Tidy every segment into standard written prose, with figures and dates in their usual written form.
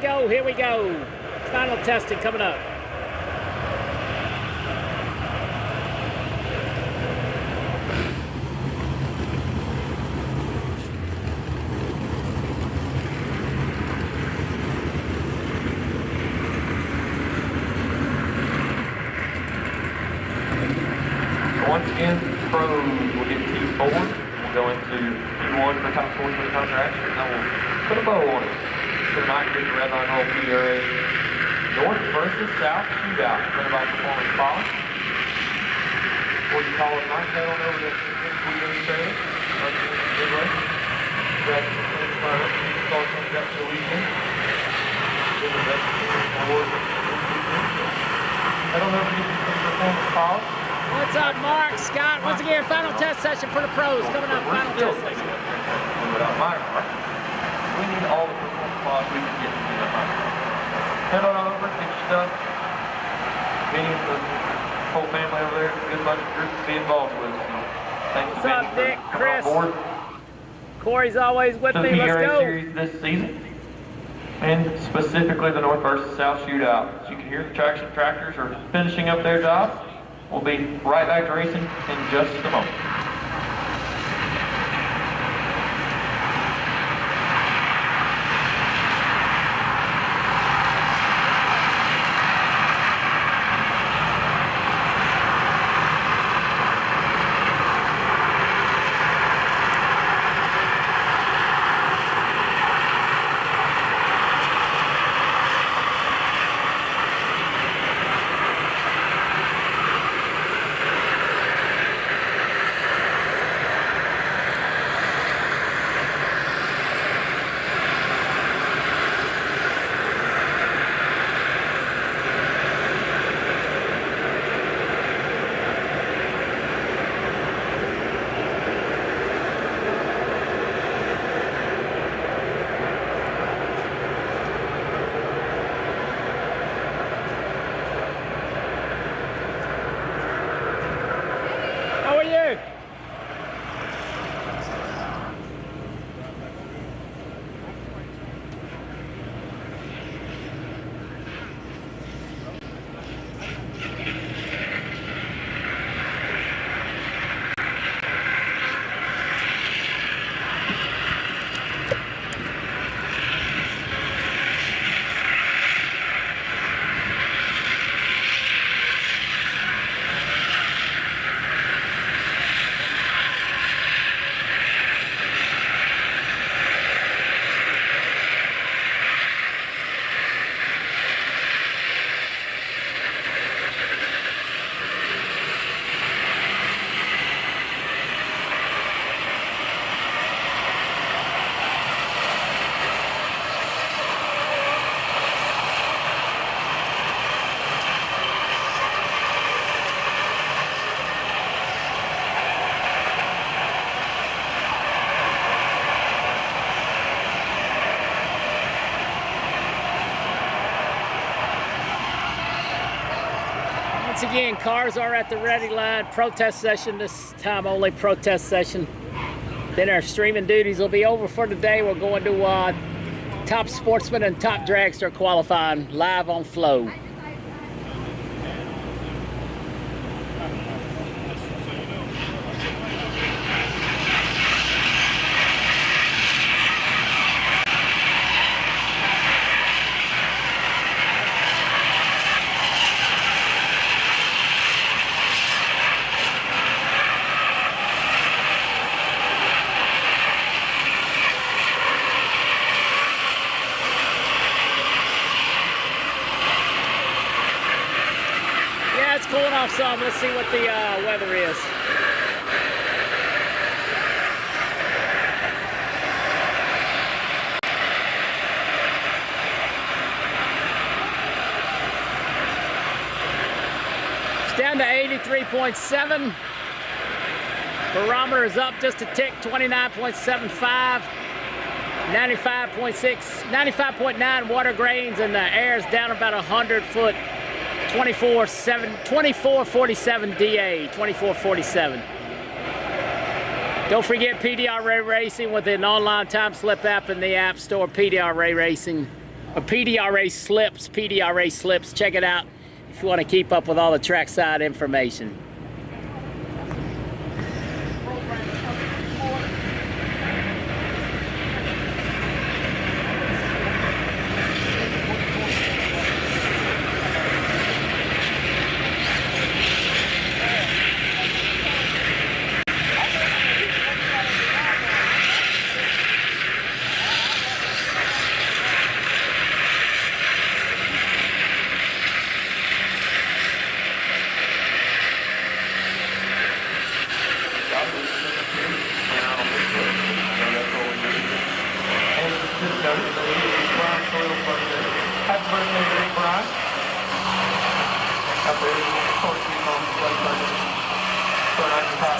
go, here we go. Final testing coming up. Once again, pros will get T4. We'll go into T1 for top sportsman contract. And I will put a bow on it. So tonight, here's the red line hole PDRA. North versus South shootout. Run by performance policy. Before you call it tonight, head on over to Sweet Trailer. Right here in the Midway. Grab some things for us. Start things up for the weekend. Give the best award for the weekend. Head on over to the performance policy. What's up, Mark, Scott? Once again, final test session for the pros coming up. Final test session. Without my car, we need all the performance spots we can get to the my car. Head on over, get your stuff. Benny and the whole family over there, good bunch of groups to be involved with. So thanks What's up, Nick, Chris? Corey's always with me. Let's go. Series this season, and specifically the North versus South shootout. As you can hear, the traction tractors are finishing up their job. We'll be right back to racing in just a moment. Once again, cars are at the ready line. Protest session, this time only protest session. Then our streaming duties will be over for the day. We're going to top sportsman and top dragster qualifying live on Flow. It's cooling off some. Let's see what the weather is. It's down to 83.7. Barometer is up just a tick, 29.75. 95.6, 95.9 water grains, and the air is down about 100 foot. 2447 DA, 2447. Don't forget PDRA Racing with an online time slip app in the App Store, PDRA Racing. PDRA slips, PDRA slips. Check it out if you want to keep up with all the trackside information.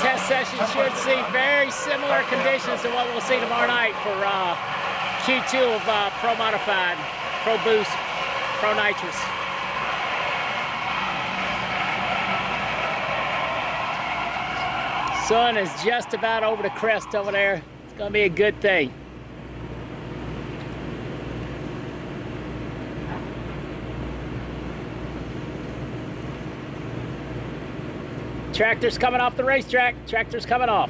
Test session should see very similar conditions to what we'll see tomorrow night for Q2 of Pro Modified, Pro Boost, Pro Nitrous. Sun is just about over the crest over there. It's gonna be a good thing. Tractor's coming off the racetrack. Tractor's coming off.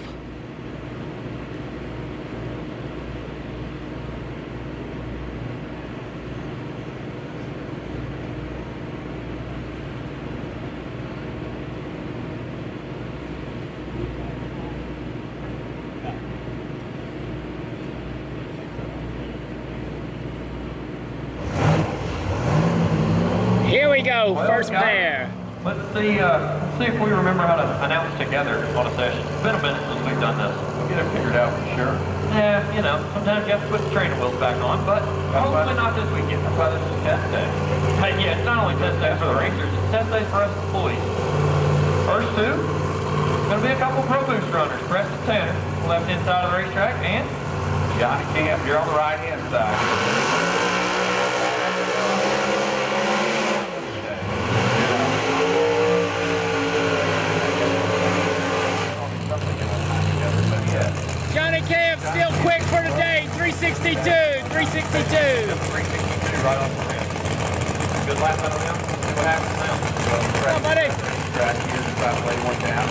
Here we go, first pair. Let's see if we remember how to announce together on a session. It's been a minute since we've done this. We'll get it figured out for sure. Yeah, you know, sometimes you have to put the training wheels back on, but hopefully not this weekend. That's why this is test day. Hey, yeah, it's not only test day for the racers, it's test day for us employees. First two, going to be a couple Pro Boost runners. Preston Tanner, left-hand side of the racetrack, and Johnny Camp, you're on the right-hand side. Johnny Camp still quick for today. 362, 362. 362 right off the rim. Good lap out of him. See what happens now. Come on, buddy. Track here to try to lay one down.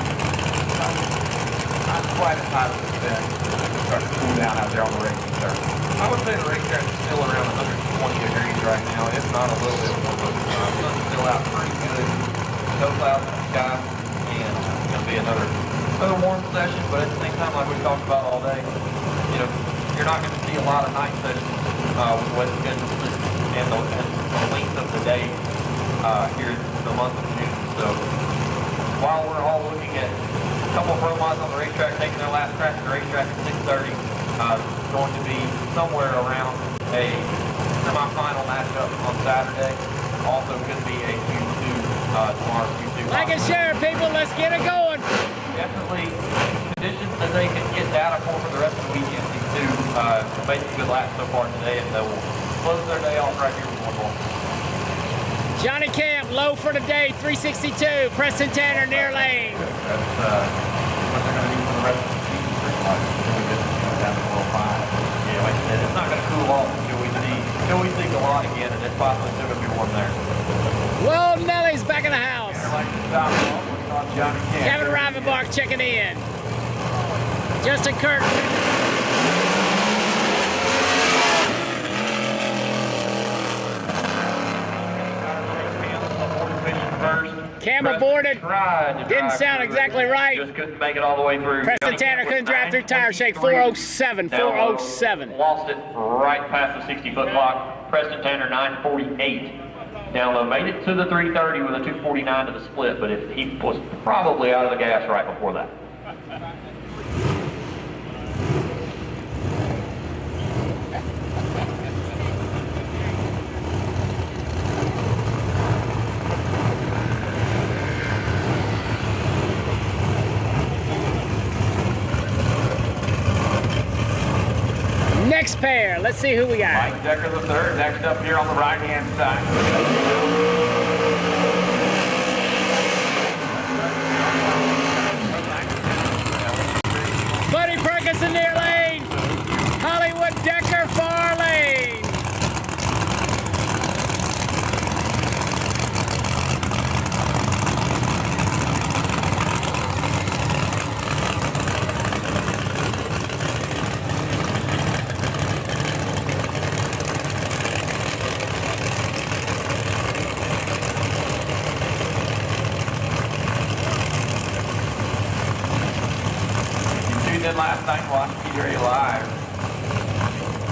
Not quite as high as it's been. Start to cool down out there on the racing surface. I would say the racetrack is still around 120 degrees right now, if not a little bit more. But the sun's still out pretty good. No clouds in the sky. And it's going to be another warm session, but at the same time, like we talked about all day, you know, you're not going to see a lot of night sessions with wet schedules and the length of the day here in the month of June. So while we're all looking at a couple of pro mods on the racetrack taking their last crack at the racetrack at 6:30, it's going to be somewhere around a semi-final matchup on Saturday. Also could be a Q2 tomorrow. Q2. Like and share, people. Let's get it going. Definitely conditions that they can get data for the rest of the weekend. These two made some good laps so far today, and they will close their day off right here with one more. Johnny Camp, low for the day, 362. Preston Tanner, near lane. That's what they're going to do for the rest of the season, pretty much. Until we get down to 12.5. Yeah, like I said, it's not going to cool off until we see a lot again, and it's possibly still going to be warm there. Well, Nelly's back in the house. Johnny Camp. Kevin Rivenbark checking in. Justin Kirk. Cam aborted. Didn't sound exactly right. Just couldn't make it all the way through. Preston Tanner couldn't drive through tire shake. 407. 407. Lost it right past the 60-foot block. Preston Tanner 948. Now, they made it to the 330 with a 249 to the split, but he was probably out of the gas right before that. Next pair, let's see who we got. Mike Decker the third, next up here on the right-hand side. Buddy Perkinson near lane. Hollywood Decker far lane. in last night and watched PDRA live,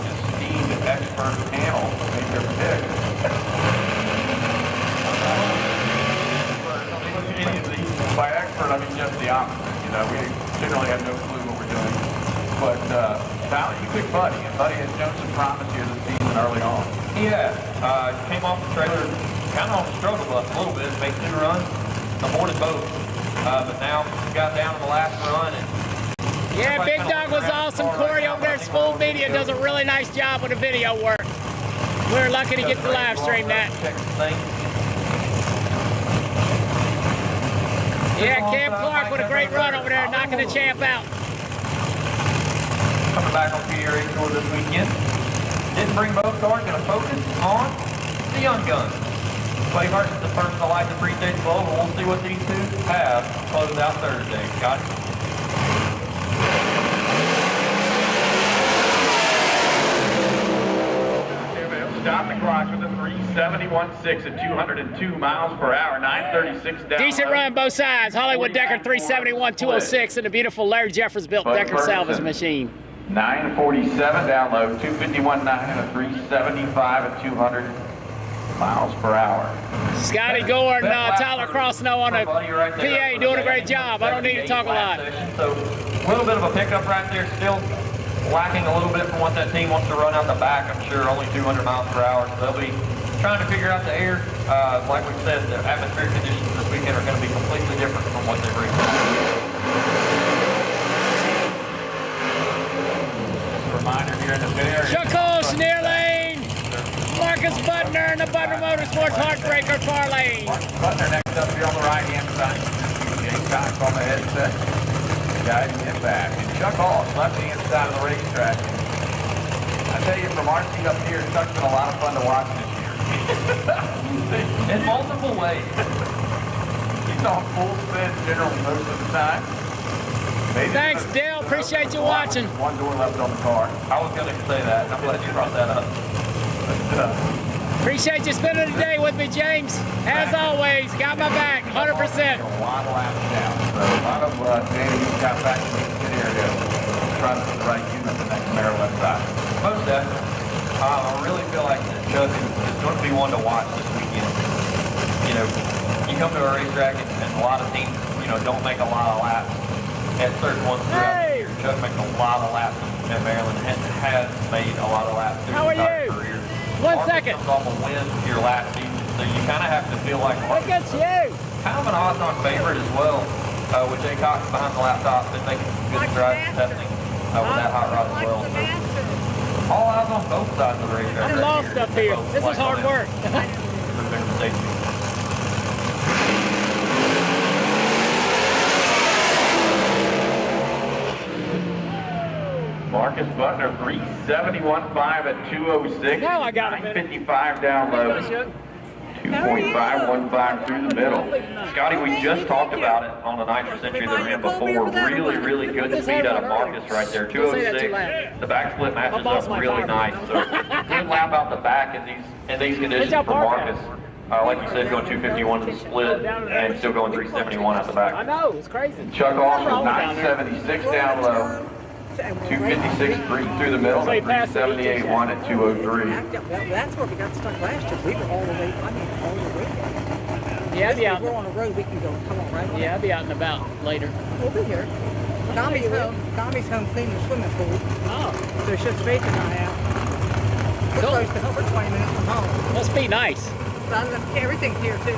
esteemed expert panel made their pick. By expert, I mean just the opposite. You know, we generally have no clue what we're doing. But Tyler, you picked Buddy, and Buddy has shown some promise here this season early on. Yeah, came off the trailer, kind of on the struggle bus a little bit, made 2 runs, aborted both. But now got down to the last run. And yeah, Big Dog was awesome. Corey over there at Full Media does a really nice job with the video work. We were lucky to get to live stream that. Yeah, Cam Clark with a great run over there, knocking the champ out. Coming back on PDRA Tour this weekend. Didn't bring both cars, gonna focus on the young guns. Buddy Martin's the first to light the 3-stage globe, and we'll see what these two have closed out Thursday. Scott? Stop the clock with a 371.6 at 202 miles per hour, 936 down. Decent run both sides. Hollywood Decker 371, 206, and a beautifal Larry Jeffers built Decker salvage machine. 947 down low, 251.9 and a 375 at 200 miles per hour. Scotty Gordon, Tyler Crossnow on a PA doing a great job. I don't need to talk a lot. So a little bit of a pickup right there, still lacking a little bit from what that team wants to run out the back. I'm sure only 200 miles per hour. So they'll be trying to figure out the air. Like we said, the atmospheric conditions this weekend are going to be completely different from what they've recently. Reminder here in the pit area. Chuck Hall, near lane. Marcus Butner and the Butner Motorsports Heartbreaker far lane. Marcus Butner next up here on the right-hand side. Jake Cox on the headset. Guiding him back. And Chuck Hall, left-hand side of the racetrack. I tell you, from our seat up here, Chuck's been a lot of fun to watch this year. In multiple ways. He's on full spin generally most of the time. Maybe Thanks, Dale. Appreciate you watching. One door left on the car. I was going to say that. I'm glad you brought that up. Appreciate you spending the day with me, James. As always, got my back, 100%. A lot of laps down. So a lot of Danny got back to the pit area to try to put the right unit the next Maryland side. Most definitely. I really feel like Chuck is going to be one to watch this weekend. You know, you come to a racetrack and a lot of teams, you know, don't make a lot of laps at certain ones throughout the year. Chuck makes a lot of laps at Maryland and has made a lot of laps through his entire career. 1 second. Comes off a win your last season, so you kind of have to feel like Look at you. kind of an odds-on favorite as well. With Jay Cox behind the laptop, been making some good strides in testing with that hot rod as well. So, all eyes on both sides of the racetrack. I'm lost up here. This is hard work. Marcus Butner, 371.5 at 206. Now I got it. 955 down low. 2.515 through the middle. Scotty, we just talked about it on the nitrous entry that ran before. Really, really good speed out of Marcus right there. 206. The back split matches up really nice. So good lap out the back in these conditions for Marcus. Like you said, going 251 to the split and still going 371 out the back. I know, it's crazy. Chuck also 976 down low. 256 through the middle, 378.1 at 203. That's where we got stuck last year. We were all the way, all the way. Yeah, I'll be out. We're on the road, we can go, come on, right? Yeah, I'll be out and about later. We'll be here. Tommy's home cleaning the swimming pool. Oh. So it's just Faith and I out. We're Cool. close to home. We're 20 minutes from home. Must be nice. But everything's here too.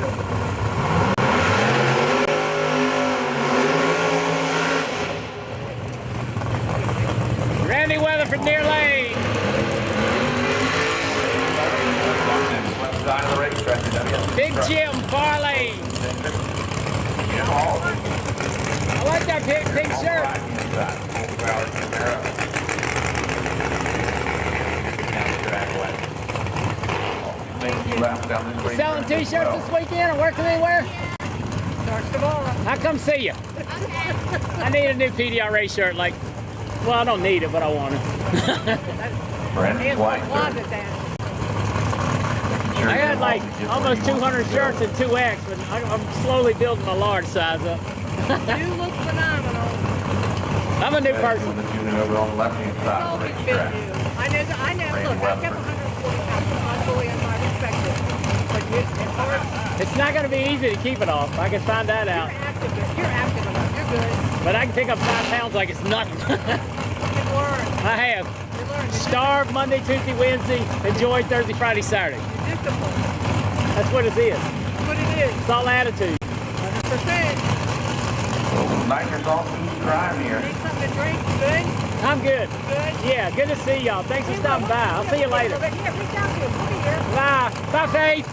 Randy Weatherford near lane. Left side of the racetrack. Big Jim far lane. I like that pink shirt. You selling t-shirts this weekend or working anywhere? Starts tomorrow. I'll come see you. I need a new PDRA shirt. Like, well, I don't need it, but I want it. Brandon White. Closet down. I got like almost 200 shirts in 2X, but I'm slowly building my large size up. You look phenomenal. I'm a new person. The tuning over on the left-hand It's side of the always been racetrack. new. I know, Randy look, I kept Weatherford. 140 pounds, so I fully in my perspective. But it's hard. It's not going to be easy to keep it off. I can find that out. You're active enough, you're good. But I can pick up 5 pounds like it's nothing. You learn, I have. you learn. Starved Monday, Tuesday, Wednesday. Enjoyed Thursday, Friday, Saturday. You're disciplined. That's what it is. That's what it is. It's all attitude. 100%. Nitrous off each drive here. Need something to drink? Good? I'm good. Good? Yeah, good to see y'all. Thanks for stopping by. I'll see you later. Yeah, reach out to us. We'll be here. Bye. Bye, Faith.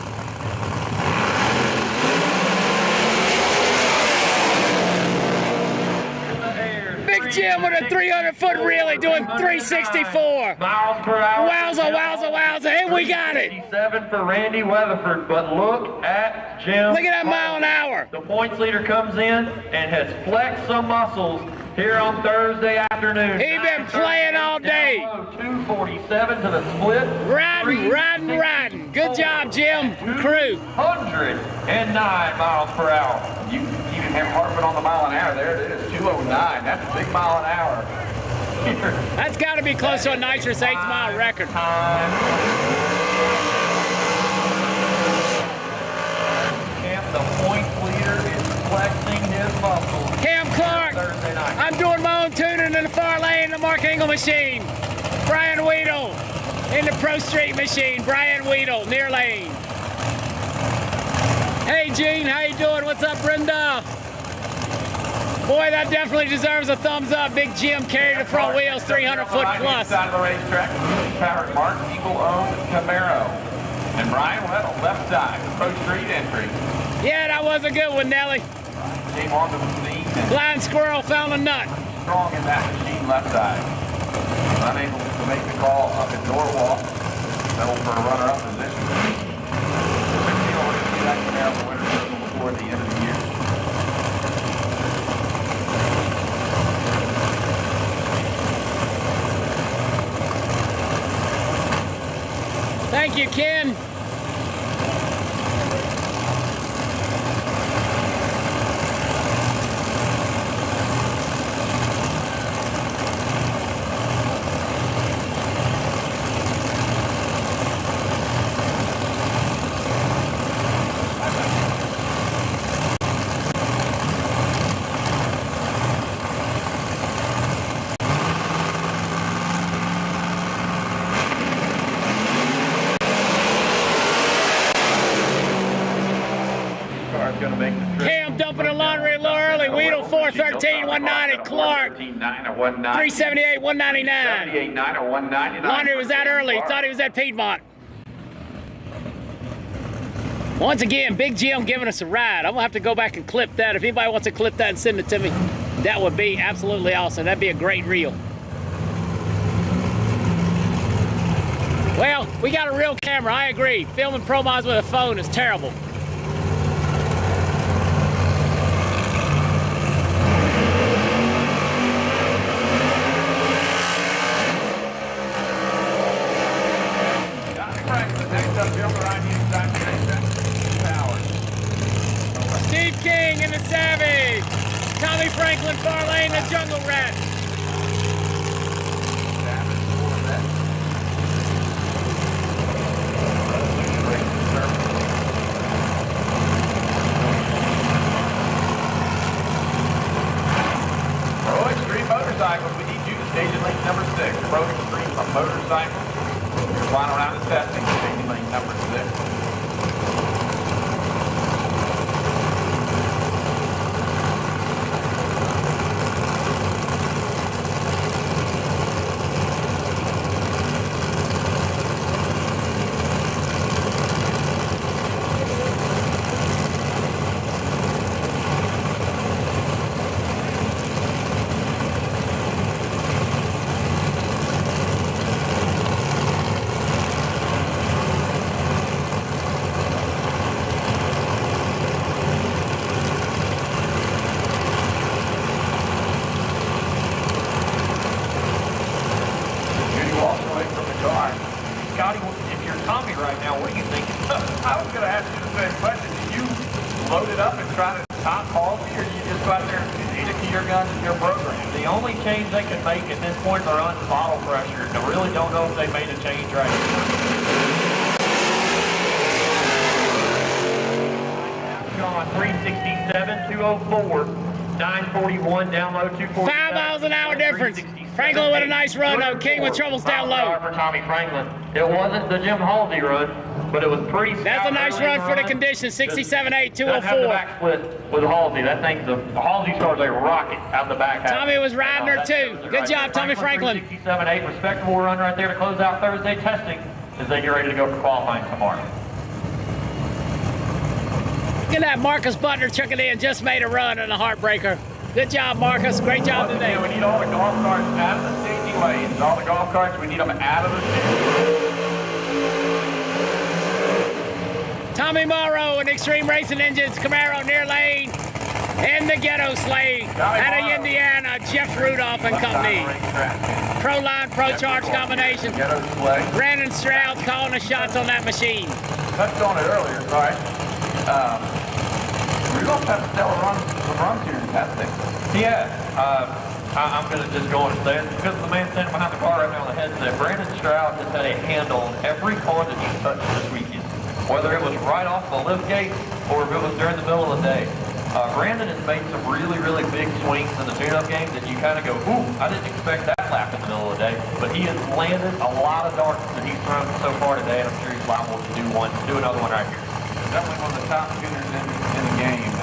Big Jim with a 300-foot relay doing 364. Miles per hour. Wowza, wowza, wowza. Hey, we got it. 57 for Randy Weatherford, but look at Jim. Look at that mile an hour. The points leader comes in and has flexed some muscles here on Thursday afternoon. He been playing all day. Down low, 247 to the split. Riding, riding, riding. Good job, Jim. Crew. 109 miles per hour. You even have harping on the mile an hour. There it is, 209. That's a big mile an hour. That's got to be close to a nitrous 8th mile record. And the points leader is flexing his muscles. Cam Clark. Thursday night. I'm doing my own tuning in the far lane, the Mark Engel machine. Brian Weedle in the Pro Street machine. Brian Weedle, near lane. Hey, Gene, how you doing? What's up, Brenda? Boy, that definitely deserves a thumbs up. Big Jim carried the front wheels, 300 foot plus. Side of the racetrack, powered Mark Eagle-owned Camaro. And Brian Weddle, left side, the Pro Street entry. Yeah, that was a good one, Nelly. Came onto the scene and Blind squirrel found a nut. strong in that machine left side. Unable to make the call up at Norwalk. Settled for a runner-up position. Big deal to see that Camaro the winner's circle before the end of the year. Thank you, Ken. Going to make the trip. Cam dumping the laundry a little early. Weedle 413, 190. Clark 378, 199. 378.9 or 199. Laundry was that early. Thought he was at Piedmont. Once again, Big Jim giving us a ride. I'm gonna have to go back and clip that. If anybody wants to clip that and send it to me, that would be absolutely awesome. That'd be a great reel. Well, we got a real camera. I agree. Filming pro mods with a phone is terrible. Steve King and the Savage. Tommy Franklin, far lane, the Jungle Rat. Pro Extreme Motorcycles, we need you to station lane number 6. Pro Extreme Motorcycles. Your final round is testing, station lane number 6. your gun and your program. The only change they can make at this point in the run is bottle pressure. I really don't know if they made a change right here. On 367, 204, 941, down low, 247. 5 miles an hour difference. Franklin with a nice run, though. King with troubles down low. For Tommy Franklin. It wasn't the Jim Halsey run, but it was pretty stout. That's a nice run for the conditions. 67.8, 204. Back split with Halsey. That thing's the Halsey starts a rocket out the back. Tommy was riding her too. Good job, Tommy Franklin. 67.8, respectable run right there to close out Thursday testing as they get ready to go for qualifying tomorrow. Look at that, Marcus Butler chucking in, just made a run in a heartbreaker. Good job, Marcus. Great job today. We need all the golf carts out of the safety lanes. All the golf carts, we need them out of the safety. Tommy Morrow and Extreme Racing Engines, Camaro near lane, and the Ghetto Sleigh out of Indiana, Jeff Rudolph and company. Pro-Line, Pro-Charge combination. Brandon Stroud calling the shots on that machine. Touched on it earlier, sorry. Rudolph had a stellar run here in testing. Yeah, I'm going to just go on and say it because the man standing behind the car right now on the headset, Brandon Stroud has had a handle on every car that he's touched this weekend. Whether it was right off the lift gate or if it was during the middle of the day. Brandon has made some really, really big swings in the tune-up game that you kind of go, ooh, I didn't expect that lap in the middle of the day. But he has landed a lot of darts that he's thrown so far today, and I'm sure he's liable to do another one right here. Definitely one of the top tuners in the game, and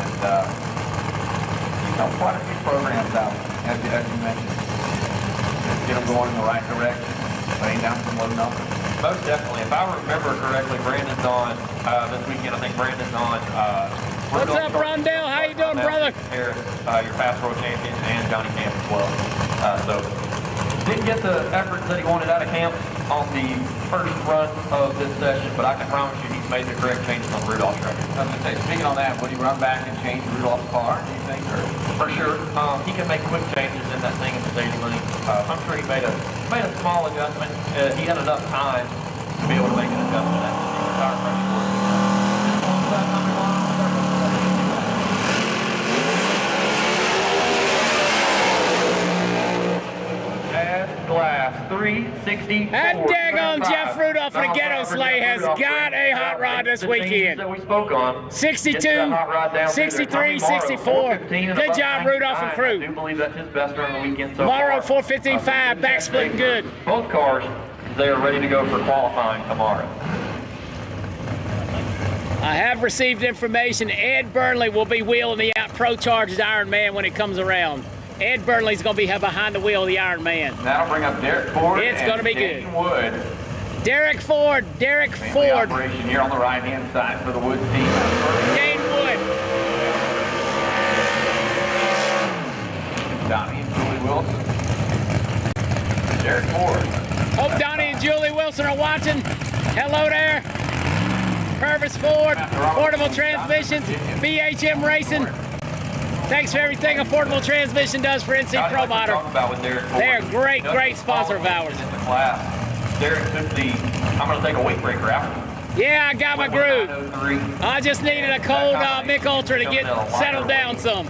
quite a few programs out, as you mentioned. Just get them going in the right direction, laying down some low numbers. Most definitely. If I remember correctly, Brandon's on this weekend. I think Brandon's on. What's up, Rondell? How you doing, brother? Harris, your past world champion, and Johnny Camp as well. So didn't get the efforts that he wanted out of camp on the first run of this session, but I can promise you he's made the correct changes on Rudolph's record. I was going to say, speaking on that, would he run back and change Rudolph's car, do you think? Or? For sure. He can make quick changes in that thing at the safety lane. I'm sure he made a small adjustment. He had enough time to be able to make an adjustment at the tire pressure work. Glass 364. That daggone Jeff Rudolph for the Ghetto Sleigh has got a hot rod this weekend. That we spoke on. 62, 63, 64. Good job, Rudolph and crew. I do believe that's his best run of the weekend so Morrow far. 415.5, back splitting good. Both cars, they are ready to go for qualifying tomorrow. I have received information Ed Burnley will be wheeling the Pro-Charged Iron Man when it comes around. Ed Burnley's going to be behind the wheel of the Iron Man. That'll bring up Derek Ford. It's going to be good. Wood. Derek Ford. Operation here on the right-hand side for the Woods team. Dane Wood. Donnie and Julie Wilson. Derek Ford. Hope Donnie and Julie Wilson are watching. Hello there. Purvis Ford, Affordable Transmissions, BHM Racing. Thanks for everything Affordable Transmission does for NC Pro Motor. They're a great sponsor of ours. Derek took the, I'm going to take a weight breaker out. Yeah, I got my groove. I just needed a cold Mick Ultra to get settled down some.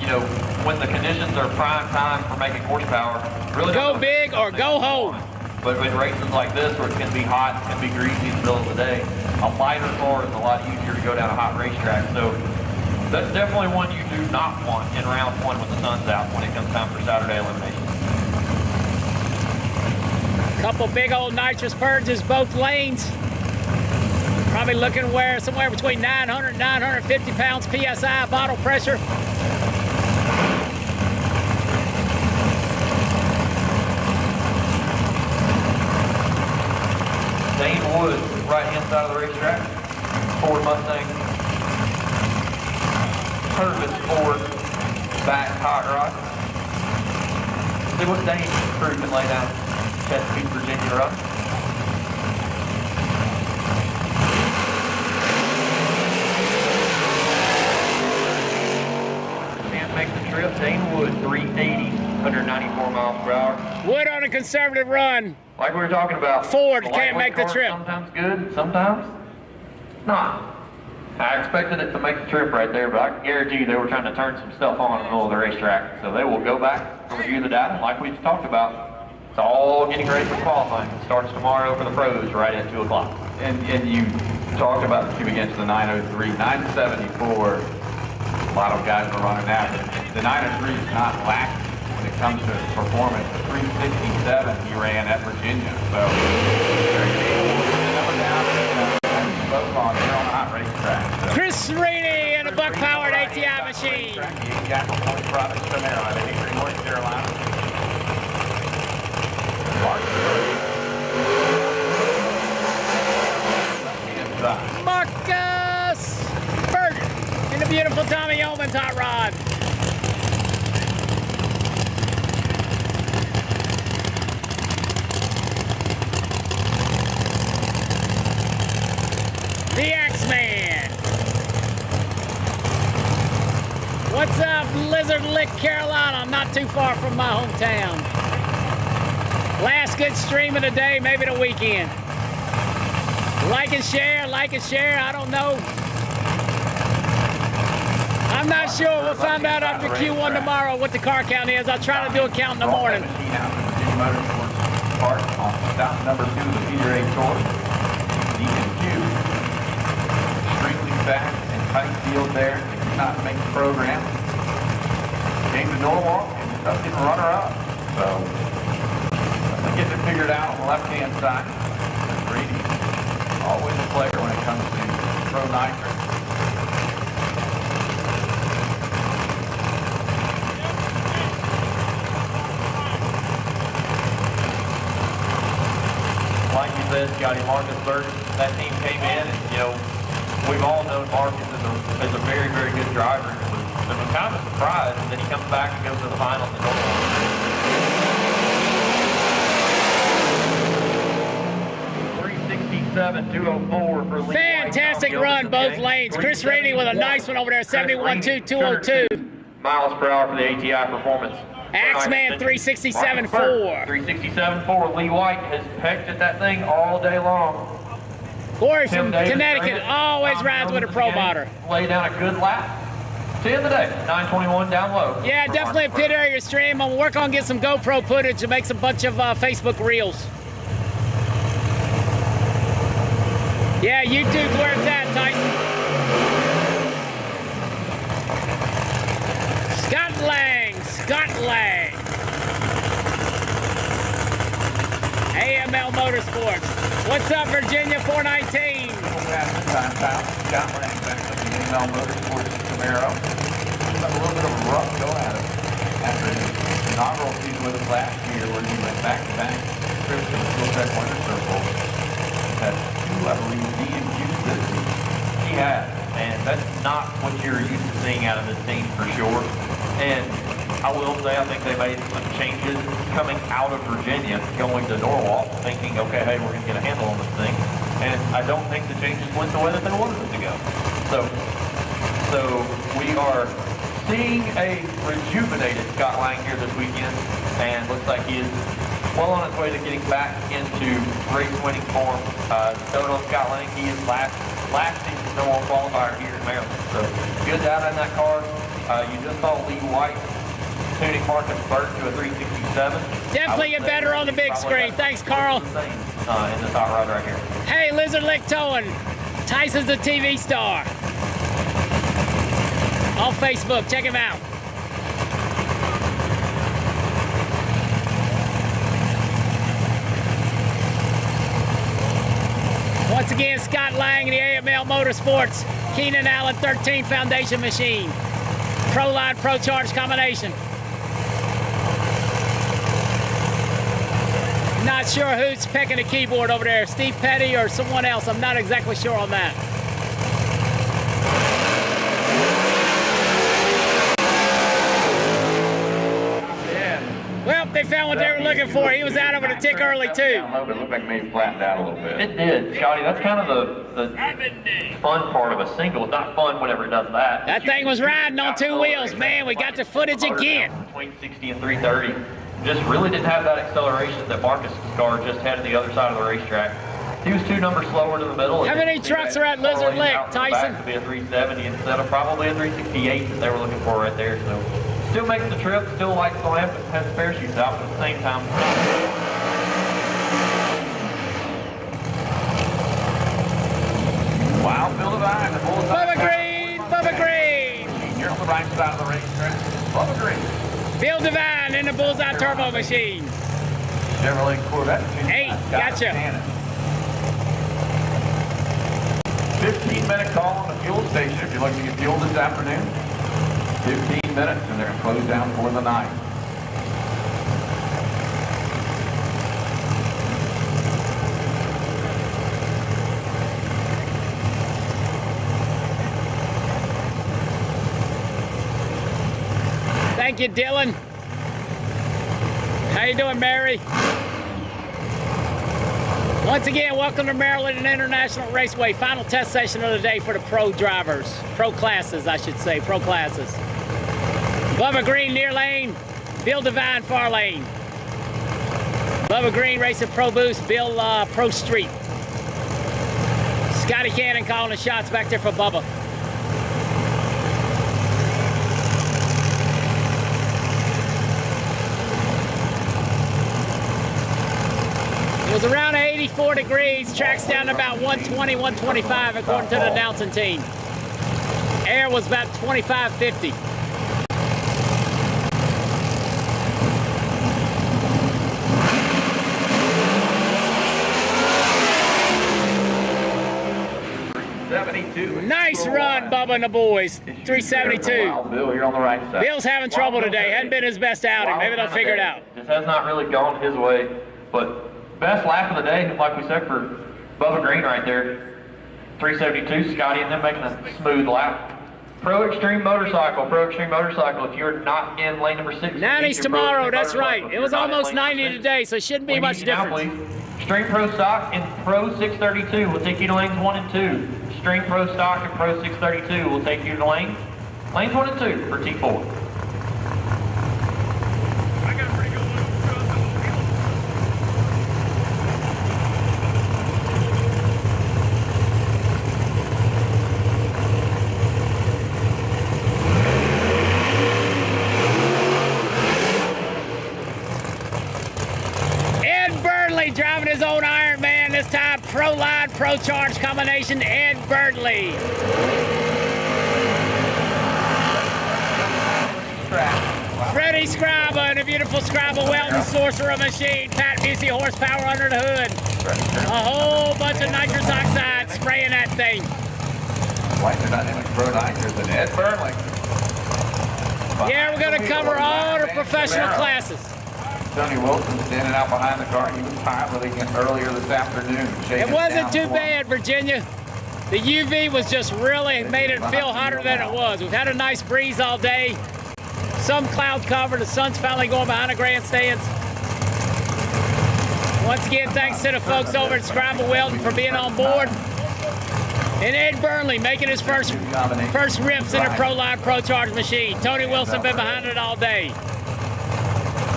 You know, when the conditions are prime time for making horsepower, really go big or go home. But in races like this, where it's going to be hot, it's going to be greasy in the middle of the day, a lighter car is a lot easier to go down a hot racetrack. So that's definitely one you do not want in round one when the sun's out when it comes time for Saturday elimination. Couple big old nitrous purges, both lanes. Probably looking somewhere between 900 and 950 pounds PSI bottle pressure. Dane Wood, right-hand side of the racetrack. Ford Mustang. Purvis Ford, back hot rod. See what Dane crew can lay down. Chesapeake, Virginia run. Can't make the trip. Dane Wood, 380, 194 miles per hour. Wood on a conservative run. Like we were talking about. Ford can't make the trip. Sometimes good, sometimes not. I expected it to make the trip right there, but I can guarantee you they were trying to turn some stuff on in the middle of the racetrack. So they will go back and review the data. Like we just talked about, it's all getting ready for qualifying. It starts tomorrow for the pros right at 2 o'clock. And you talked about the cube against the 903, 974. A lot of guys are running that, but the 903 is not lacking when it comes to performance. The 367 he ran at Virginia, so very capable. Number down both on their own hot racetrack. So. Chris Rainey and a buck-powered ATI machine. The got Point Products from Maryland, Hickory, North Carolina. Marcus Berger in the beautiful Tommy Yeoman's hot rod. The Axeman. What's up, Lizard Lick, Carolina? I'm not too far from my hometown. Last good stream of the day, maybe the weekend. Like and share, I don't know. I'm not sure. We'll find out after Q1 tomorrow what the car count is. I'll try to do a count in the morning. Park on stop number 2 of the PDRA Tour. DNQ. Extremely fast and tight field there. They could not make the program. Came to Norwalk and stuff didn't runner-up. So, let's get it figured out on the left-hand side. Brady, always a player when it comes to pro nitrous. Like you said, Scotty, Marcus Berger, that team came in, and you know, we've all known Marcus as a very, very good driver. It was kind of a surprise that he comes back and goes to the finals in Norwalk. 367.204 for Lee. Fantastic run, both lanes. Chris Rainey with a nice one over there, 71.202. Miles per hour for the ATI performance. Axeman 367.4. 367.4. Lee White has pecked at that thing all day long. Corey from Connecticut always rides with a pro motor. Lay down a good lap. To end the day, 921 down low. Yeah, definitely a pit area stream. I'm working on getting some GoPro footage and make some bunch of Facebook reels. Yeah, YouTube's where it's at, Tyson. Scott Lang. AML Motorsports. What's up, Virginia 419? Time foul. Scott Lang back up the AML Motorsports Camaro. A little bit of a rough go at it after his inaugural season with us last year, where he went back-to-back trips to the Fuel Track Winter Circle. Had 2, I believe, DNQs this season. He has, and that's not what you're used to seeing out of this team for sure. And I will say, I think they made some changes coming out of Virginia, going to Norwalk, thinking, okay, hey, we're going to get a handle on this thing. And I don't think the changes went the way that they wanted them to go. So we are seeing a rejuvenated Scott Lang here this weekend, and looks like he is well on his way to getting back into race-winning form. Note on Scott Lang, he is last season's #1 qualifier here in Maryland. So good data in that car. You just saw Lee White tuning Marcus Berger to a 367. Definitely get better on the big screen. Thanks, Carl. In this hot rod right here. Hey, Lizard Lick Towing. Tyson's a TV star. On Facebook, check him out. Once again, Scott Lang and the AML Motorsports Keenan Allen 13 Foundation machine. Pro Line, Pro Charge combination. Not sure who's pecking the keyboard over there, Steve Petty or someone else. I'm not exactly sure on that. Well, they found what they were looking for. He was out over the tick early, too. It looked like maybe flattened out a little bit. It did, Scotty. That's kind of the fun part of a single. It's not fun whenever it does that. That thing was riding on 2 wheels, man. We got the footage again. Between 60 and 330. Just really didn't have that acceleration that Marcus' car just had at the other side of the racetrack. He was 2 numbers slower to the middle. How many trucks are at Lizard Lick, Tyson? To be a 370 instead of probably a 368 that they were looking for right there. So still makes the trip, still likes the lamp, and has parachutes out, but at the same time. Wow, Bill Devine, the bullseye. Bubba Green, Bubba Green. You're on the right side of the racetrack. Bubba Green. Bill Devine in the Bullseye Turbo Machine. Chevrolet Corvette. Hey, gotcha. 15-minute call on the fuel station if you're looking to get fuel this afternoon. 15 minutes and they're going to close down for the night. Thank you, Dylan. How you doing, Mary? Once again, welcome to Maryland International RaceWay. Final test session of the day for the pro drivers. Pro classes, I should say. Pro classes. Bubba Green, near lane. Bill Devine, far lane. Bubba Green racing Pro Boost. Bill, Pro Street. Scotty Cannon calling the shots back there for Bubba. It was around 84 degrees, track's down to about 120, 125 according to the announcing team. Air was about 2550. Nice run, Bubba and the boys. 372. Wow, Bill, you're on the right side. Bill's having trouble today. Hadn't been his best outing. Maybe they'll figure it out. This has not really gone his way, but best lap of the day, like we said, for Bubba Green right there. 372, Scotty and them making a smooth lap. Pro Extreme Motorcycle, if you're not in lane number 6. 90s tomorrow, that's right. It was almost 90 today, so it shouldn't be much difference. Extreme Pro Stock and Pro 632 will take you to lanes 1 and 2. Extreme Pro Stock and Pro 632 will take you to lanes 1 and 2 for T4. Driving his own Iron Man, this time Pro Line, Pro Charge combination, Ed Burnley. Freddie Scriba in a beautiful Scriba Welton Sorcerer machine. Pat Busey horsepower under the hood. A whole bunch of nitrous oxide spraying that thing. White Dynamic Pro Nitrous and Ed Burnley. Yeah, we're going to cover all the professional classes. Tony Wilson standing out behind the car. He was piloting it earlier this afternoon. It wasn't too bad, Virginia. The UV was just really made it feel hotter than it was. We've had a nice breeze all day. Some cloud cover. The sun's finally going behind the grandstands. Once again, thanks to the folks over at Scriba Weldon for being on board. And Ed Burnley making his first rips in a Pro Line Pro Charge machine. Tony Wilson been behind it all day.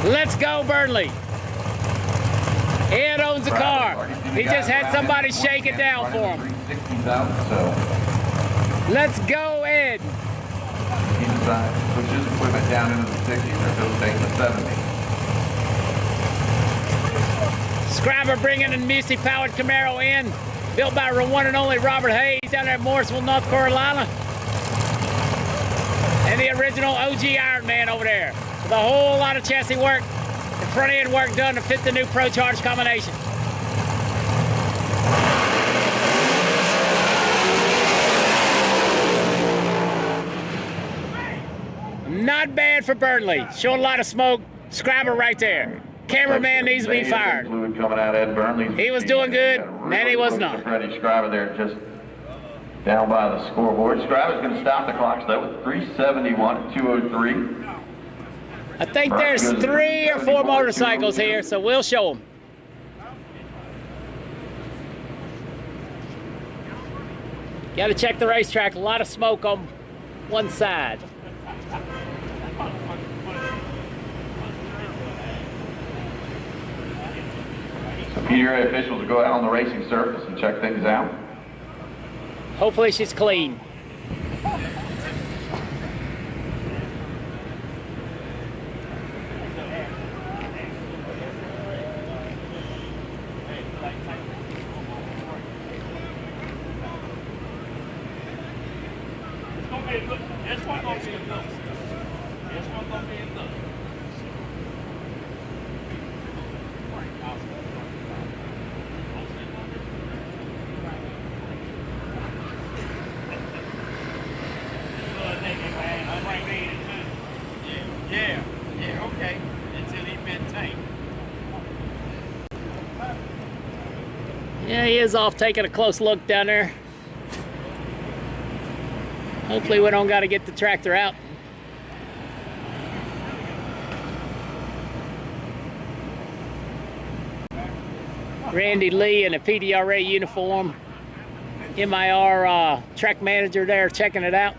Let's go, Burnley. Ed owns the car. He just had somebody shake it down for him. Let's go, Ed. Push his equipment down into the 60s or he'll take the 70s. Scriba bringing a Missy-powered Camaro in, built by the one and only Robert Hayes down there in Morrisville, North Carolina. And the original OG Iron Man over there. With a whole lot of chassis work and front end work done to fit the new Pro Charge combination. Not bad for Burnley. Showing a lot of smoke. Scriba right there. Cameraman needs to be fired. Fluid coming out of Ed Burnley's he was doing good, and he was not. Freddie Scriba there just down by the scoreboard. Scriba's going to stop the clocks though with 371 at 203. I think there's 3 or 4 motorcycles here, so we'll show them. Got to check the racetrack. A lot of smoke on one side. PDRA officials will go out on the racing surface and check things out. Hopefully she's clean. This one gonna be a look. This one gonna be a look. Yeah, okay. Until he been tamed. Yeah, he is off taking a close look down there. Hopefully we don't got to get the tractor out. Randy Lee in a PDRA uniform. MIR track manager there checking it out.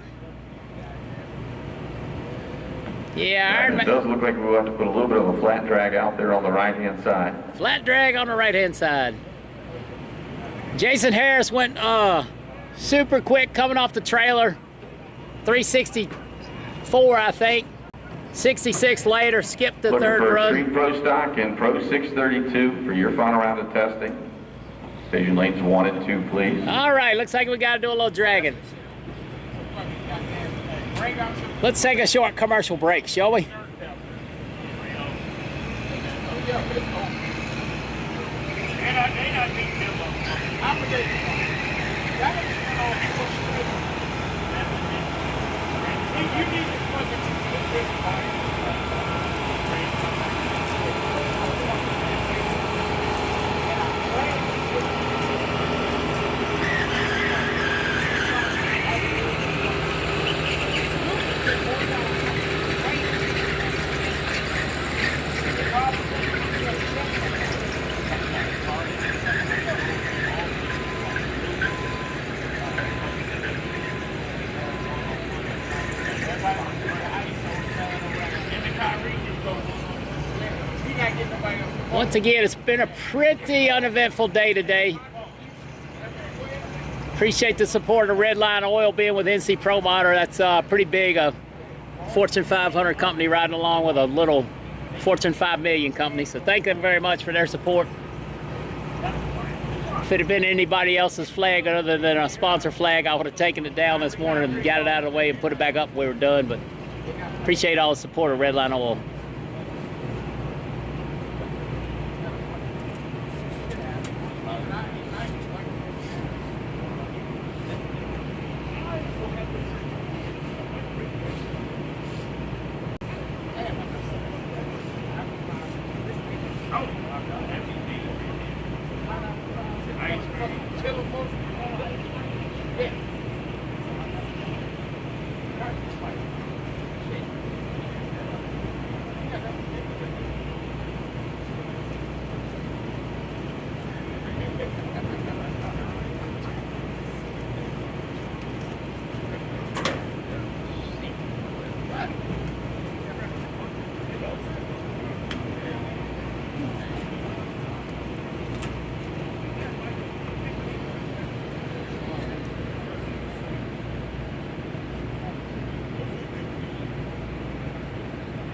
Yeah, It does look like we'll have to put a little bit of a flat drag out there on the right-hand side. flat drag on the right-hand side. Jason Harris went super quick coming off the trailer. 364, I think. 66 later, skipped the third run. Looking for Pro Stock and Pro 632 for your final round of testing. Station lanes 1 and 2, please. All right, looks like we got to do a little dragging. Let's take a short commercial break, shall we? Once again, it's been a pretty uneventful day today. Appreciate the support of Redline Oil being with NC Pro Motor. That's pretty big, a Fortune 500 company riding along with a little Fortune 5 million company. So thank them very much for their support. If it had been anybody else's flag other than a sponsor flag, I would have taken it down this morning and got it out of the way and put it back up when we were done. But appreciate all the support of Redline Oil.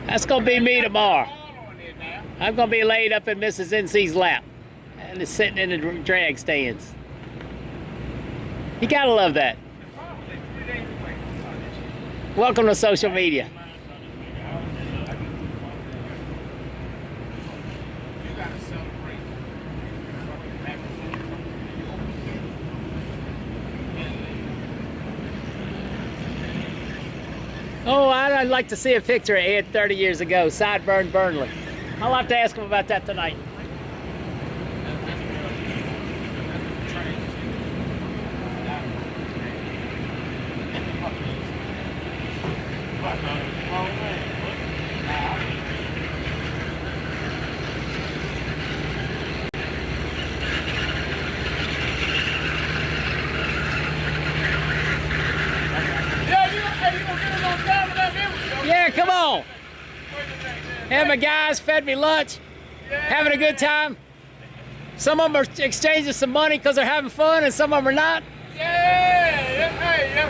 That's gonna be me tomorrow. I'm gonna be laid up in Mrs. NC's lap and is sitting in the drag stands. You gotta love that. Welcome to social media. Oh, I'd like to see a picture of Ed 30 years ago, Sideburn Burnley. I'll have to ask him about that tonight. Yeah, come on. Hey, my guys fed me lunch. Having a good time. Some of them are exchanging some money because they're having fun, and some of them are not. Yes,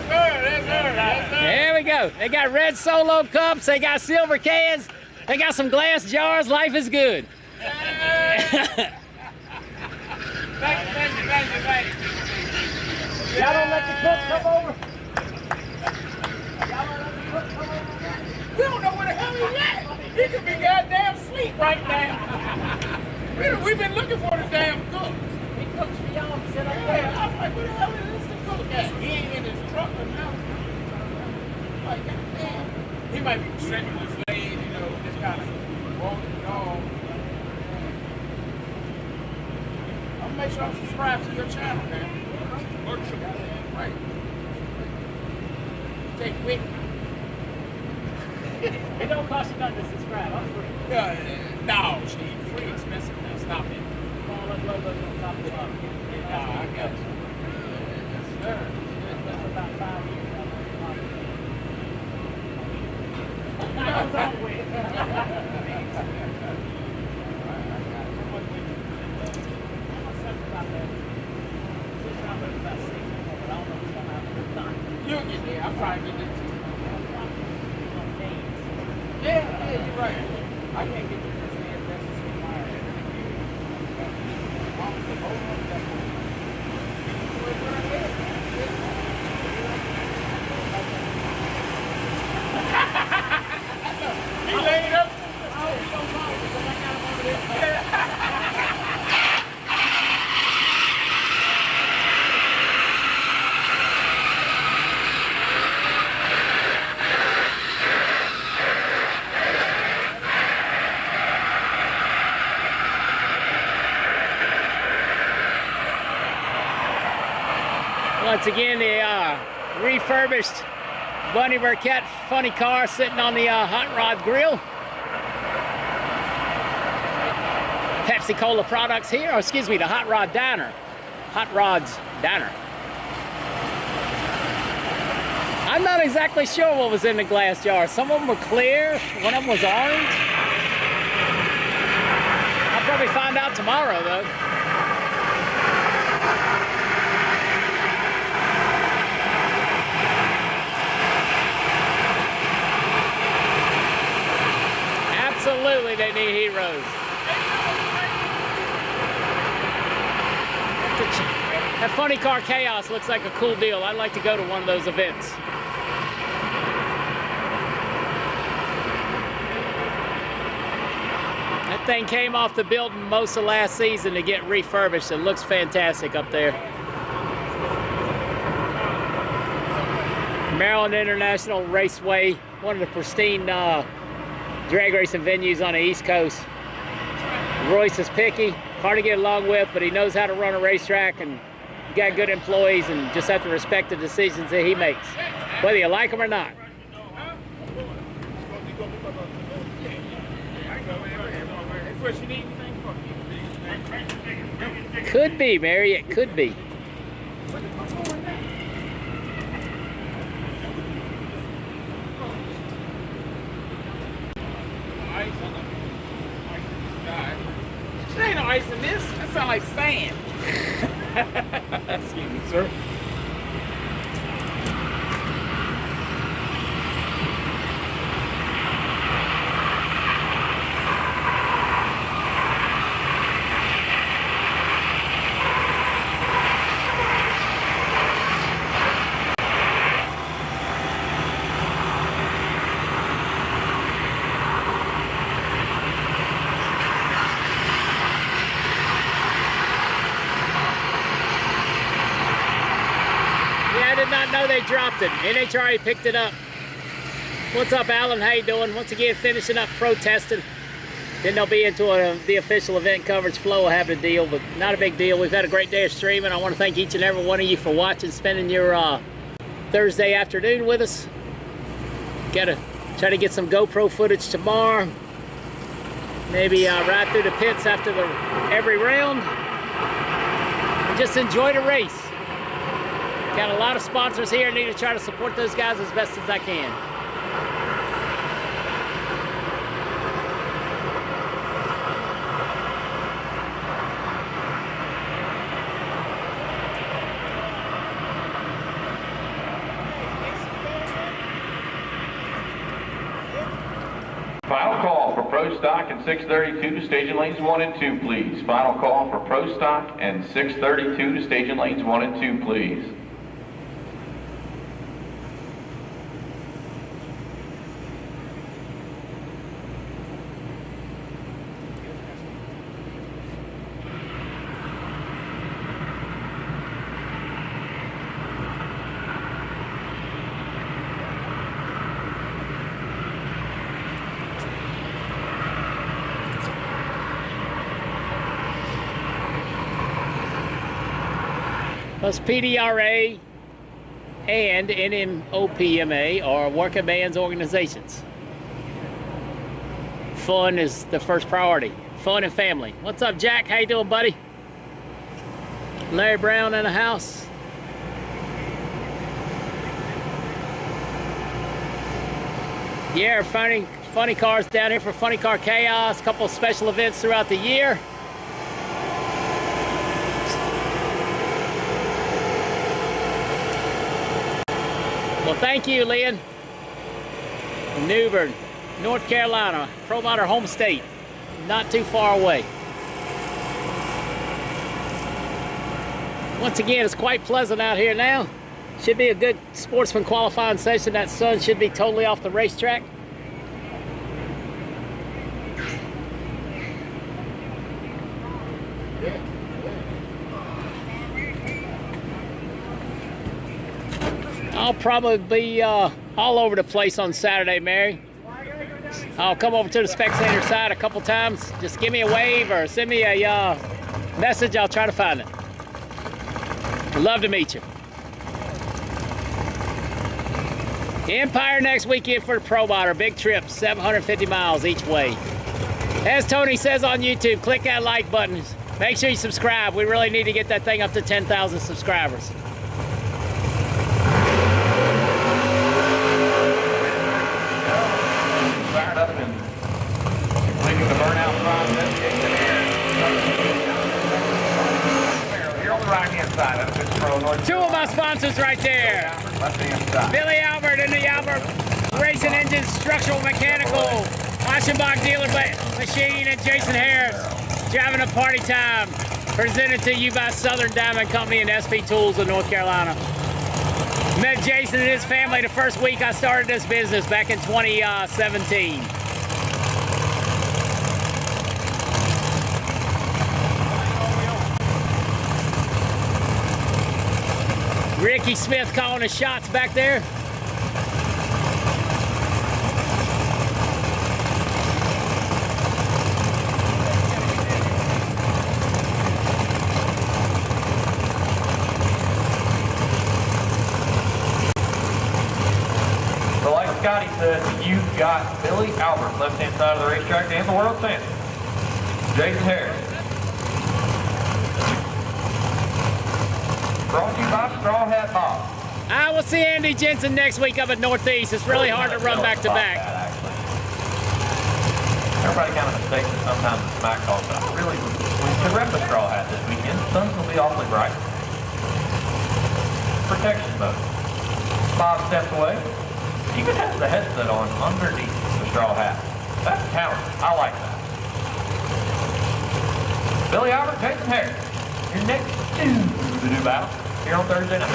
sir. There we go. They got red Solo cups. They got silver cans. They got some glass jars. Life is good. Thank you. Y'all don't let the cook come over? We don't know where the hell he's at. He could be goddamn asleep right now. We've been looking for the damn cook. He cooks for y'all. Sit up Yeah, there. I'm like, where the hell is this the cook at? He ain't in his truck or nothing. Like, goddamn. He might be stretching his legs, you know, just kind of walking the dog. I'm gonna make sure I'm subscribed to your channel, man. Right. Take with me. It don't cost you nothing to subscribe. I'm free. No, Steve, free expensive now. Stop it. All that logos on top of the bottom. I got you. Yes, sir. That's about 5 years. I was on with. You'll get there. I'm trying to get there too. Yeah, you're right. I can't get to this man. That's just required. He laid up. Once again, the refurbished Bunny Burkett funny car sitting on the hot rod grill. Pepsi Cola products here, or excuse me, the Hot Rod Diner. Hot Rod's Diner. I'm not exactly sure what was in the glass jar. Some of them were clear, one of them was orange. I'll probably find out tomorrow though. Absolutely, they need heroes. That Funny Car Chaos looks like a cool deal. I'd like to go to one of those events. That thing came off the building most of last season to get refurbished. It looks fantastic up there. Maryland International RaceWay, one of the pristine drag racing venues on the East Coast. Royce is picky, hard to get along with, but he knows how to run a racetrack, and you got good employees, and just have to respect the decisions that he makes, whether you like them or not. Could be, Mary, it could be. There ain't no ice in this. That sounds like sand. Excuse me, sir. I did not know they dropped it. NHRA picked it up. What's up, Alan? How you doing? Once again, finishing up protesting. Then they'll be into the official event coverage. Flo will have a deal, but not a big deal. We've had a great day of streaming. I want to thank each and every one of you for watching, spending your Thursday afternoon with us. Gotta try to get some GoPro footage tomorrow. Maybe ride through the pits after every round. And just enjoy the race. Got a lot of sponsors here. Need to try to support those guys as best as I can. stock and 632 to staging lanes 1 and 2, please. Final call for pro stock and 632 to staging lanes 1 and 2, please. Plus PDRA and NMOPMA are working man's organizations. Fun is the first priority. Fun and family. What's up, Jack? How you doing, buddy? Larry Brown in the house. Yeah, funny cars down here for Funny Car Chaos. A couple of special events throughout the year. Well, thank you, Lynn. Newbern, North Carolina, Pro Motor home state, not too far away. Once again, it's quite pleasant out here now. Should be a good Sportsman qualifying session. That sun should be totally off the racetrack. I'll probably be all over the place on Saturday, Mary. I'll come over to the spectator side a couple times. Just give me a wave or send me a message. I'll try to find it. I'd love to meet you. Empire next weekend for the Pro Motor. Big trip, 750 miles each way. As Tony says on YouTube, click that like button. Make sure you subscribe. We really need to get that thing up to 10,000 subscribers. Fired up and completing the burnout process. Here on the right-hand side of this Pro North. Two of my sponsors right there. Left-hand side. Billy Albert and the Albert Racing Engines Structural Mechanical Aschenbach Dealer Machine, and Jason Harris driving a party time. Presented to you by Southern Diamond Company and SP Tools of North Carolina. Met Jason and his family the first week I started this business back in 2017. Ricky Smith calling the shots back there. So like Scotty said, you've got Billy Albert, left-hand side of the racetrack, and the world champion, Jason Harris. Brought to you by Straw Hat Bob. I will see Andy Jensen next week up at Northeast. It's really hard to run back to back. Everybody kind of mistakes it sometimes the smack calls, but I really to rep the Straw Hat this weekend. The sun's going to be awfully bright. Protection mode. Bob steps away. You can have the headset on underneath the Straw Hat. That's talent. I like that. Billy Albert, Jason Harris. Your next to the new battle here on Thursday night.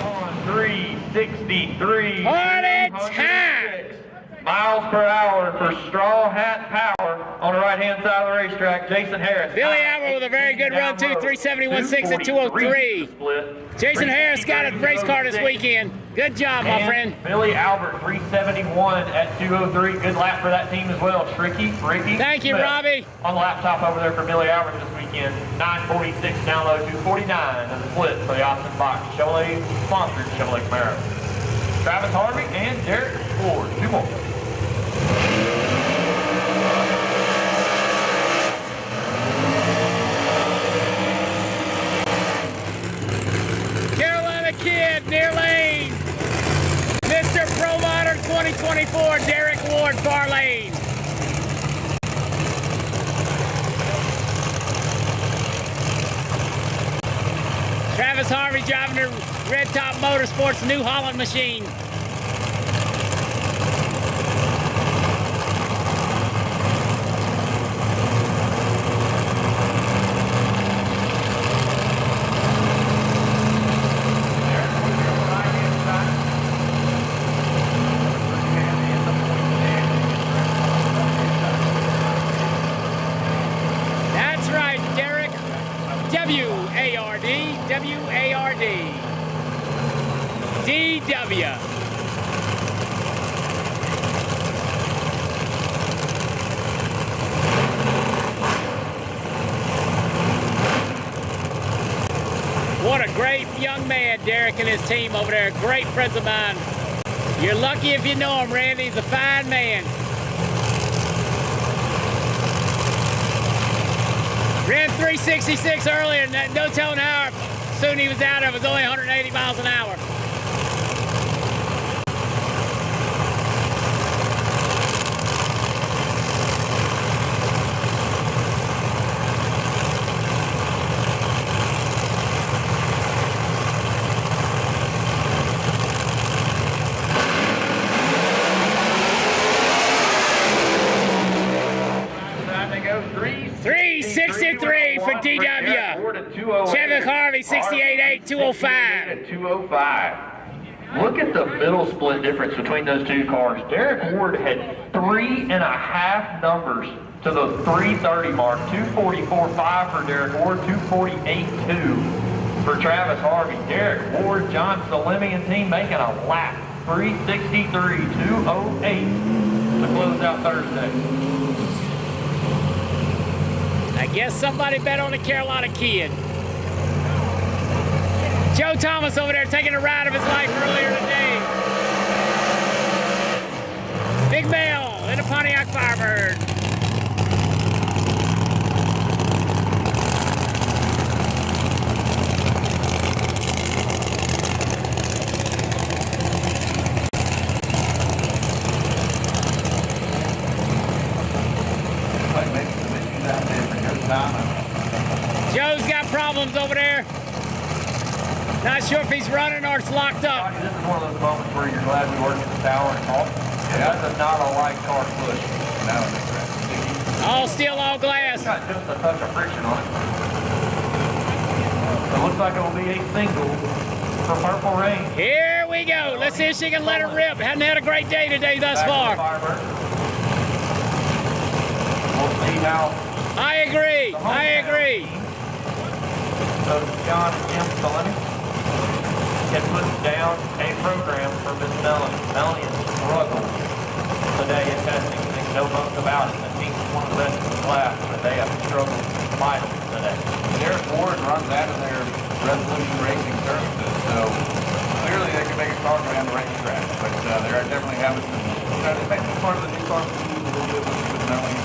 On 363. Party time! Miles per hour for Straw Hat Power on the right-hand side of the racetrack. Jason Harris. Billy Albert with a very good run too, 371.6 at 203. Jason Harris got a race car this weekend. Good job, my friend. Billy Albert, 371 at 203. Good lap for that team as well. Ricky. Thank you, Smith Robbie. on the laptop over there for Billy Albert this weekend. 946 down low, 249 in the split for the Austin Box Chevrolet sponsored Chevrolet Camaro. Travis Harvey and Derek Ford. Two more. Carolina Kid, near lane. Mr. Pro Motor 2024, Derek Ward, far lane. Travis Harvey driving the Red Top Motorsports New Holland machine. PDW. What a great young man, Derek and his team over there. Great friends of mine. You're lucky if you know him, Randy. He's a fine man. Ran 366 earlier, and no telling how soon he was out of it. It was only 180 miles an hour. For DW. Chevy Harvey, 68.8, 205. 205. Look at the middle split difference between those two cars. Derek Ward had 3.5 numbers to the 330 mark. 244.5 for Derek Ward, 248.2 for Travis Harvey. Derek Ward, John Salemi and team making a lap. 363.208 to close out Thursday. I guess somebody bet on the Carolina Kid. Joe Thomas over there taking a ride of his life earlier today. Big Mel in a Pontiac Firebird. Joe's got problems over there. Not sure if he's running or it's locked up. This is one of those moments where you're glad we worked at the tower and all. Yeah, that's not a light car push. No, all steel, all glass. It's got just a touch of friction on it. So it looks like it will be a single for Purple Rain. Here we go. Let's see if she can let it rip. Hadn't had a great day today thus far. We'll see how. I agree. I agree. So John and Jim Salemi had put down a program for Miss Melanie. Melanie has struggled today in testing. There's no bones about it. The team's one of the best in the class, but they have struggled mightily today. Derek Ward runs out of their Resolution Racing services, so clearly they can make a car go down the racetrack. But they are definitely having some, they may be part of the new car a little bit with Melanie.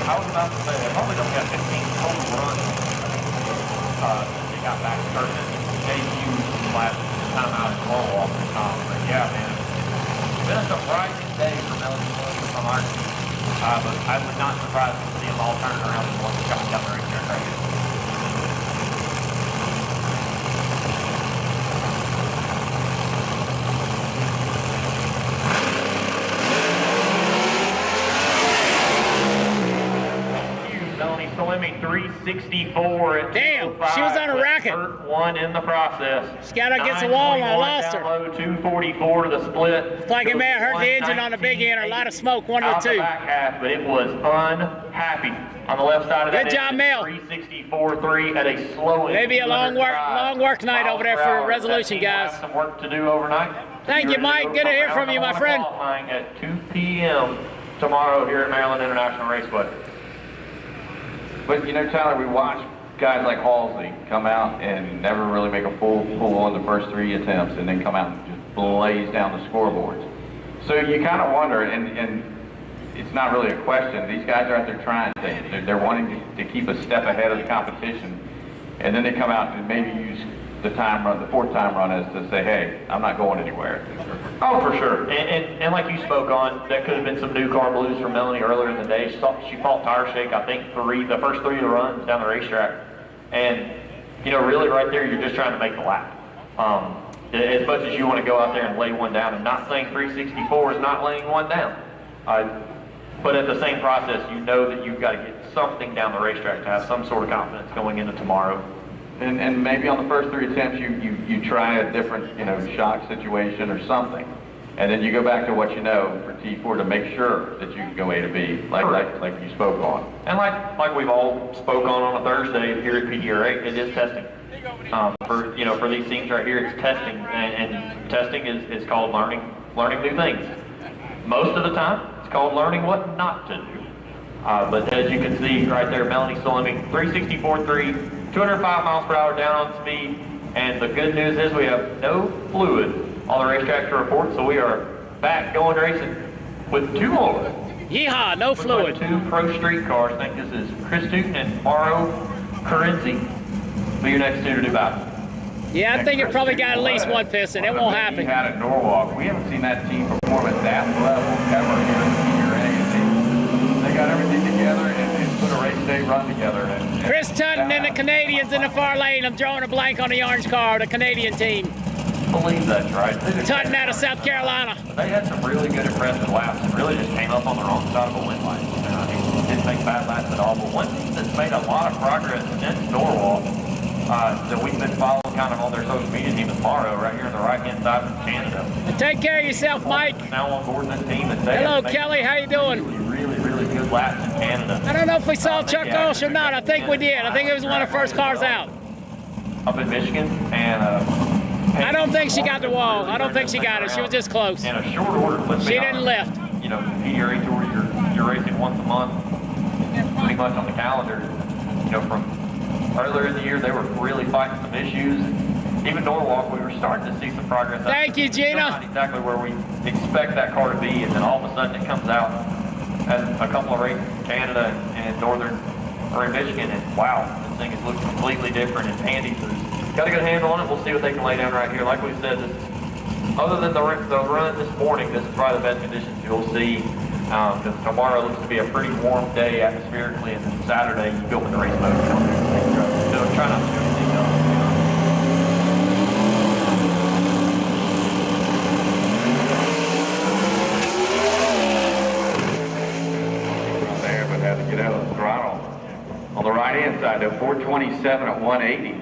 I was about to say, they've only got 15 total runs since they got back started. Debuted last time out in Lowell. But yeah, man, it's been a surprising day for Melanie from our team. But I would not surprise to see them all turn around and once coming down the racetrack right here. Salemi 364 at damn, she was on a racket. One in the process. She got against the wall and I lost her. Low, 244 to the split. It's like it may have hurt the engine on the big end or a lot of smoke, one of the two. Back half, but it was unhappy on the left side of that. Good job, Mel. 364.3 at a slow. Maybe a long work night over there for Resolution, guys. Some work to do overnight. Thank you, Mike. Good to hear from you, my friend. At 2 p.m. tomorrow here at Maryland International RaceWay. But you know, Tyler, we watch guys like Halsey come out and never really make a full pull on the first 3 attempts and then come out and just blaze down the scoreboards. So you kind of wonder, and it's not really a question, these guys are out there trying things. They're wanting to keep a step ahead of the competition, and then they come out and maybe use the time run, the 4th time run, as to say, hey, I'm not going anywhere. Oh, for sure. And like you spoke on, that could have been some new car blues for Melanie earlier in the day. She fought tire shake, I think, the first 3 of the runs down the racetrack. And, you know, really right there, you're just trying to make the lap. As much as you want to go out there and lay one down, and not saying 364 is not laying one down. But at the same process, you know that you've got to get something down the racetrack to have some sort of confidence going into tomorrow. And maybe on the first 3 attempts you try a different, you know, shock situation or something, and then you go back to what you know for T4 to make sure that you can go A to B, like you spoke on. And like we've all spoke on a Thursday here at PDRA, it is testing. For these teams right here, it's testing, and testing is called learning new things. Most of the time, it's called learning what not to do. But as you can see right there, Melanie Soloming, 364.3, 205 miles per hour down on speed, and the good news is we have no fluid on the racetrack to report, so we are back going racing with 2 more. Yeehaw, no fluid. 2 pro street cars. I think this is Chris Tootin and Mauro Carenzi. Be your next 2 to do battle. Yeah, I think it probably got at least 1 piston. It won't happen. He had at Norwalk. We haven't seen that team perform at that level ever here in the PDRA. They got everything together and put a race day run together. And Chris Tutton and the Canadians in the far lane. I'm drawing a blank on the orange car, the Canadian team. I believe that's right. Tutton out of South Carolina. They had some really good impressive laps and really just came up on the wrong side of the win line. Didn't make bad laps at all, but one team that's made a lot of progress since Norwalk that we've been following kind of on their social media team is Morrow right here on the right-hand side of Canada. Take care of yourself, Mike. Now on board this team. And hello, Kelly. How you doing? Really good laps in Canada. I don't know if we saw Chuck Walsh or not. I think we did. I think it was one of the first cars out. Up in Michigan, and I don't think she got the wall. I don't think she got it. She was just close. In a short order. She didn't lift. PDRA Tour, you're racing once a month, pretty much on the calendar. From earlier in the year, they were really fighting some issues. Even Norwalk, we were starting to see some progress. Thank you, Gina. Not exactly where we expect that car to be, and then all of a sudden it comes out as a couple of races in Canada and Northern or in Michigan, and wow, this thing is looking completely different and handy. So got a good handle on it. We'll see what they can lay down right here. Like we said, other than the run this morning, this is probably the best conditions you'll see. Because tomorrow looks to be a pretty warm day atmospherically, and then Saturday you go in the race mode. So try not to do anything else. There, but had to get out of the throttle. On the right-hand side, though, 427 at 180.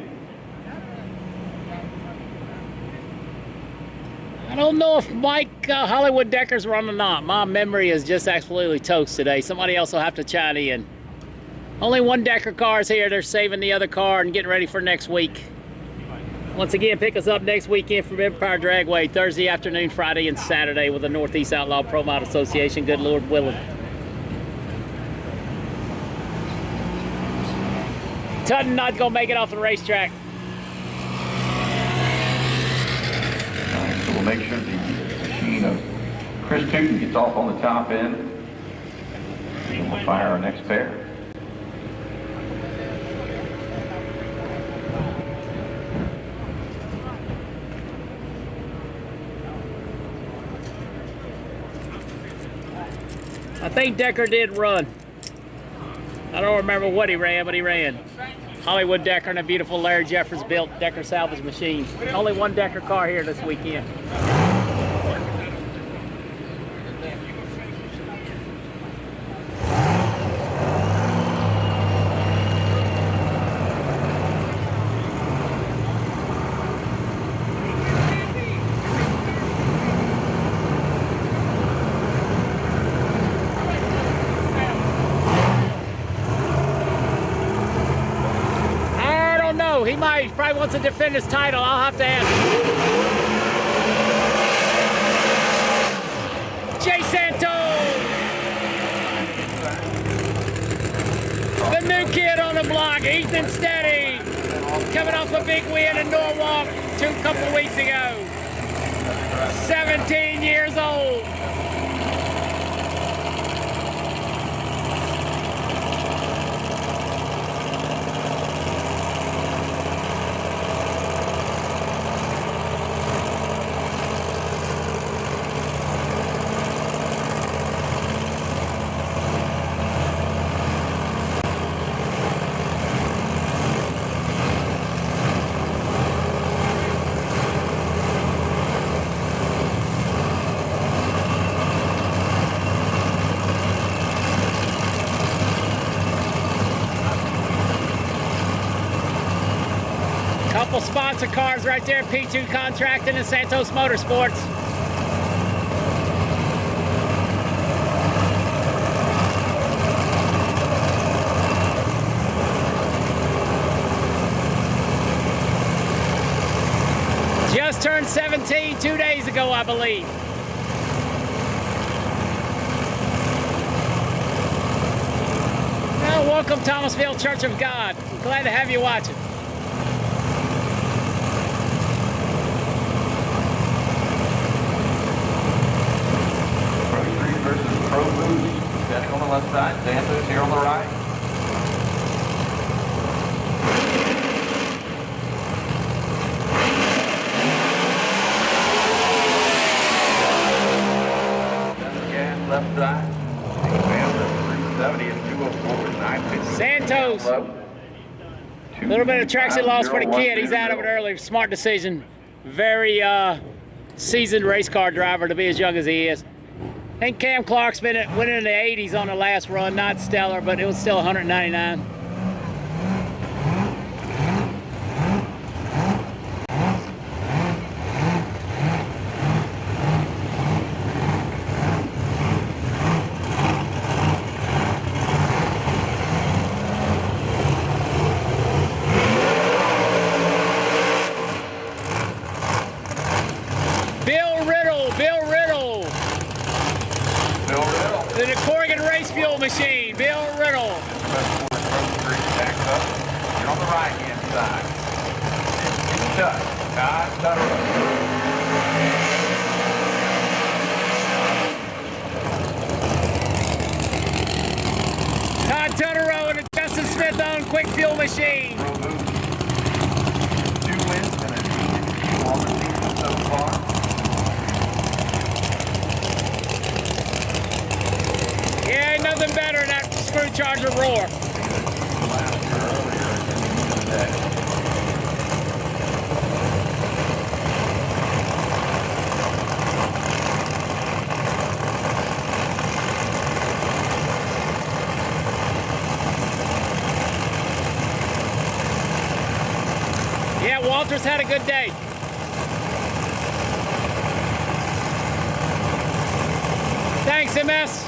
I don't know if Mike Hollywood Decker's run or not. My memory is just absolutely toast today. Somebody else will have to chime in. Only 1 Decker car's here. They're saving the other car and getting ready for next week. Once again, pick us up next weekend from Empire Dragway, Thursday afternoon, Friday, and Saturday with the Northeast Outlaw Pro Mod Association. Good Lord willing. Tutton not gonna make it off the racetrack. So we'll make sure the machine of Chris Tootin gets off on the top end. And we'll fire our next pair. I think Decker did run. I don't remember what he ran, but he ran. Hollywood Decker and a beautiful Larry Jeffers built Decker salvage machine. Only 1 Decker car here this weekend. He might. He probably wants to defend his title. I'll have to ask him. Jay Santos! The new kid on the block, Ethan Steady, coming off a big win in Norwalk a couple of weeks ago. 17 years old. Couple sponsor cars right there, P2 Contracting and Santos Motorsports. Just turned 17 2 days ago, I believe. Well, welcome, Thomasville Church of God. Glad to have you watching. Pro Street versus Pro Boost. Paddock on the left side, Santos here on the right. Gas left side. Advance at 370 and 204 with 950. Santos. A little bit of traction loss for the kid. He's out of it early. Smart decision. Very seasoned race car driver to be as young as he is. I think Cam Clark's went in the 80s on the last run. Not stellar, but it was still 199. Bill Riddle. The Corrigan Race Fuel Machine, Bill Riddle. You're on the right-hand side. Todd Tutterow. Todd Tutterow and the Justin Smith-owned Quick Fuel Machine. 2 wins and a on the season so far. Yeah, ain't nothing better than that screw charger roar. Yeah, Walter's had a good day. Thanks, MS.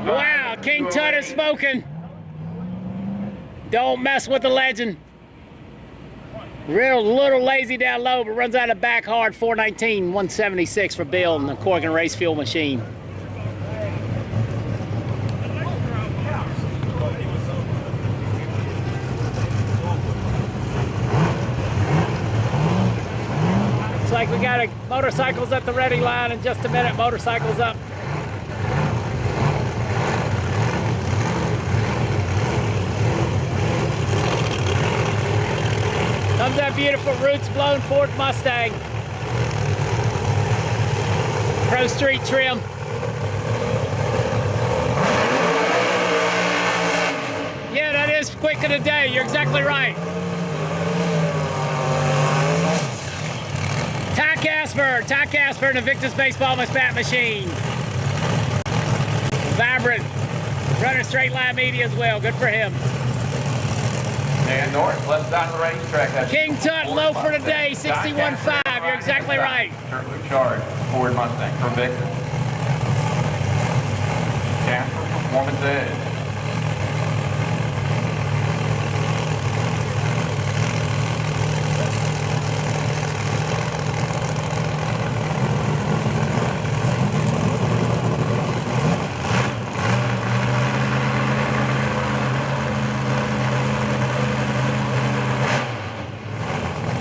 Wow, King Tut is smoking. Don't mess with the legend. Little lazy down low, but runs out of back hard. 419, 176 for Bill and the Corrigan Race Fuel Machine. Looks like we got motorcycles at the ready line in just a minute. Motorcycles up. Comes that beautiful roots blown Ford Mustang. Pro Street trim. Yeah, that is quick of the day. You're exactly right. Ty Casper and the Victus Baseball Bat Machine. Vibrant. Running straight line media as well. Good for him. And north, left side of the racetrack. King Tut low for the day, 61.5. You're exactly right. Turbo charge, Ford Mustang for Victor. Casper Performance Edge.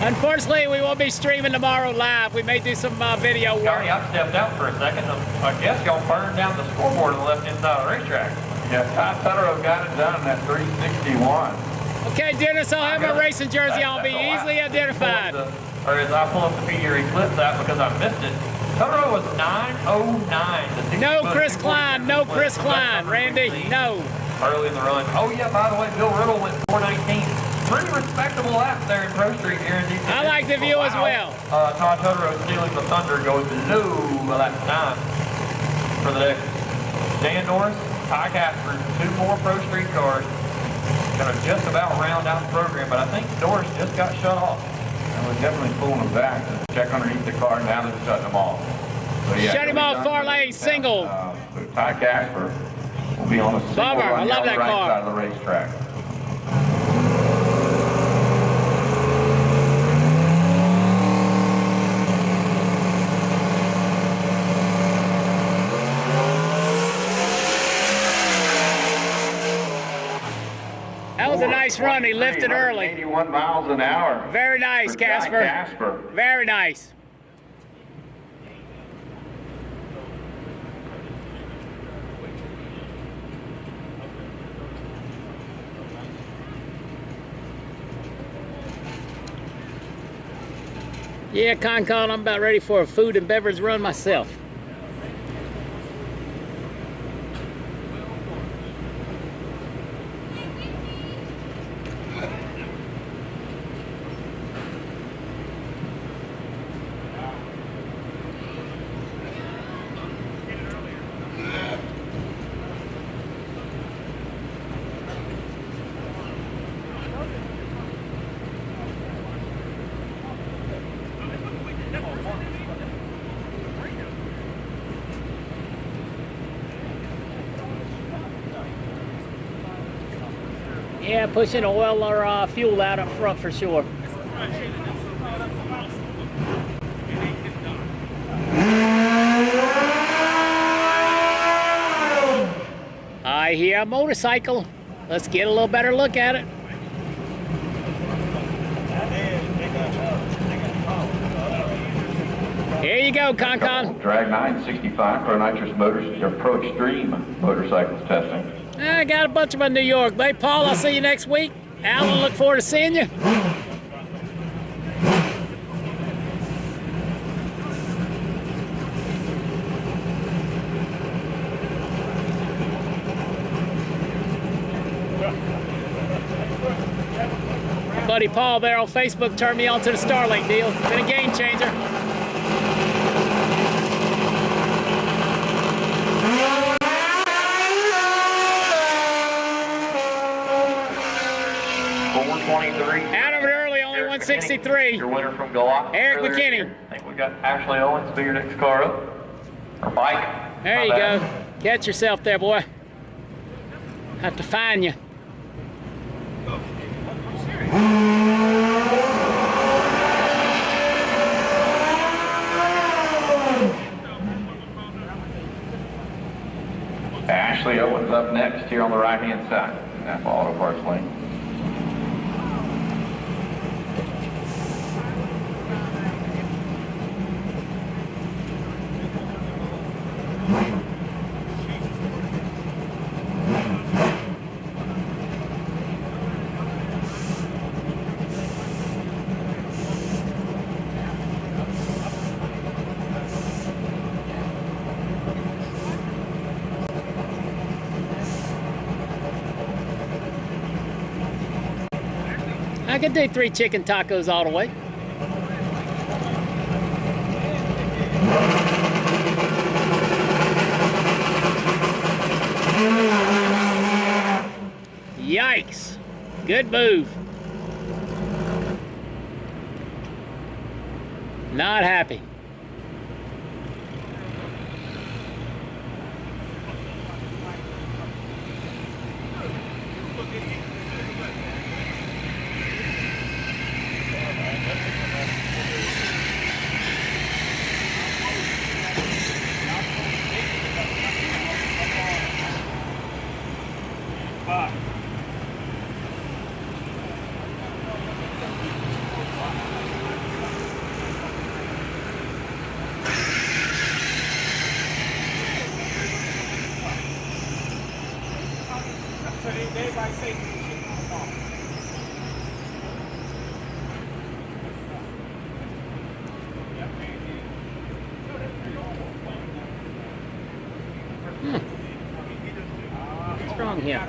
Unfortunately, we won't be streaming tomorrow live. We may do some video work. Sorry, I stepped out for a second. I guess y'all burned down the scoreboard on the left-hand side of the racetrack. Yeah, Todd Tutterow got it done at 361. Well, Okay, Dennis, I'll have my racing jersey on. Be easily identified. Or as I pull up the PDRA Clips app because I missed it. Total was 9:09. No Chris Klein, no Chris Klein, Randy, no. Early in the run. Oh yeah, by the way, Bill Riddle went 4:19. Pretty respectable lap there in Pro Street here in DC. I like the view as well. Todd Totoro stealing the thunder goes low lap 9 for the day. Dan Norris, Ty Casper, 2 more Pro Street cars. Gonna just about round out the program, but I think Norris just got shut off. And we're definitely pulling them back to check underneath the car. Now they're shutting them off. So, yeah, Shut him off, far lane, single. So Ty Casper will be on a single Bummer, I run love down that the right car. side of the racetrack. That was a nice run. He lifted early. 81 miles an hour. Very nice, for Ty Casper. Casper. Very nice. Yeah, Con, I'm about ready for a food and beverage run myself. Yeah, pushing oil or fuel out up front for sure. I hear a motorcycle. Let's get a little better look at it. Here you go, Con. Drag 965 Pro Nitrous Motors, or Pro Extreme Motorcycles testing. I got a bunch of them in New York. Hey, Paul, I'll see you next week. Alan, look forward to seeing you. Buddy Paul there on Facebook turned me on to the Starlink deal. It's been a game changer. Out of it early, only 163. Your winner from Galactic. Eric McKinney. I think we got Ashley Owens for your next car up. Or Mike. There you go. Catch yourself there, boy. Have to find you. Ashley Owens up next here on the right-hand side. Napa Auto Parts lane. I could do 3 chicken tacos all the way. Yikes. Good move. Not happy. Everybody say wrong here?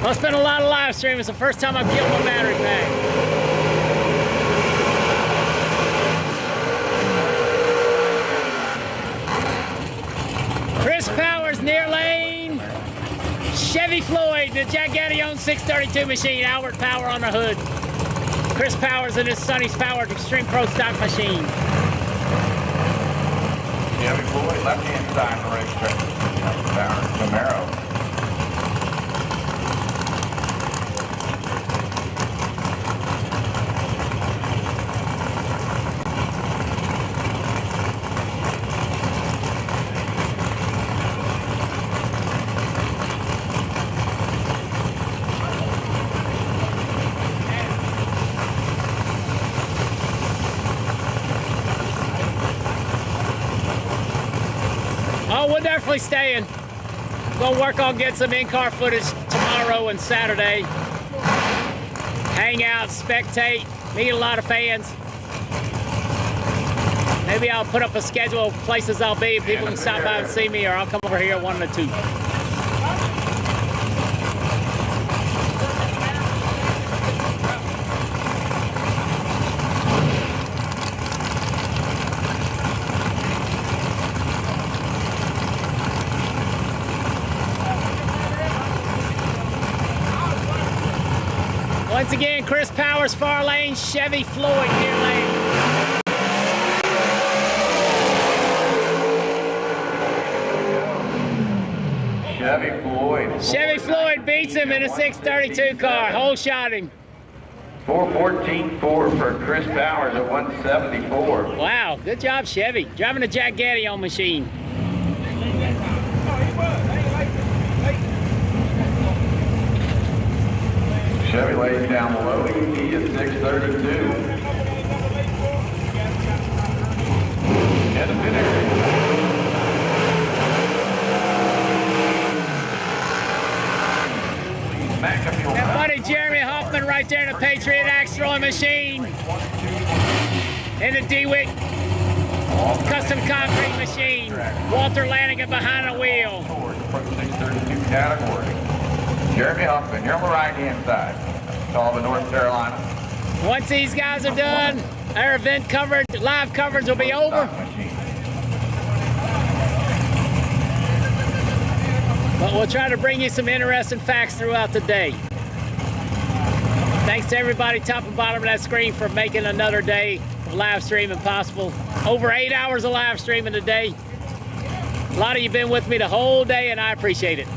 Well, it's been a lot of live streaming. It's the first time I've killed my battery pack. Chris Powers, near lane. Chevy Floyd, the Jack Gaddy owns 632 machine. Albert Power on the hood. Chris Powers and his Sonny's Power Extreme Pro stock machine. Chevy Floyd, left-hand side of the racetrack. Power Camaro. Oh, we're definitely staying. Gonna work on getting some in-car footage tomorrow and Saturday. Hang out, spectate, meet a lot of fans. Maybe I'll put up a schedule of places I'll be. People can stop by and see me, or I'll come over here 1 to 2. Once again, Chris Powers, far lane, Chevy Floyd, near lane. Chevy Floyd beats him in a 632 car. Whole shot him. 414.4 for Chris Powers at 174. Wow, good job, Chevy. Driving a Jack Gaddy on machine. Chevy lays down below ET at 632. And the finish. That buddy Jeremy Hoffman right there in the Patriot Axe throwing machine. In the DeWitt custom concrete machine. Walter Lanigan behind the wheel. From 632 category. Jeremy Hoffman, you're on the right-hand side. Sullivan, North Carolina. Once these guys are done, our event coverage, live coverage will be over. But we'll try to bring you some interesting facts throughout the day. Thanks to everybody top and bottom of that screen for making another day of live streaming possible. Over 8 hours of live streaming today. A lot of you have been with me the whole day, and I appreciate it.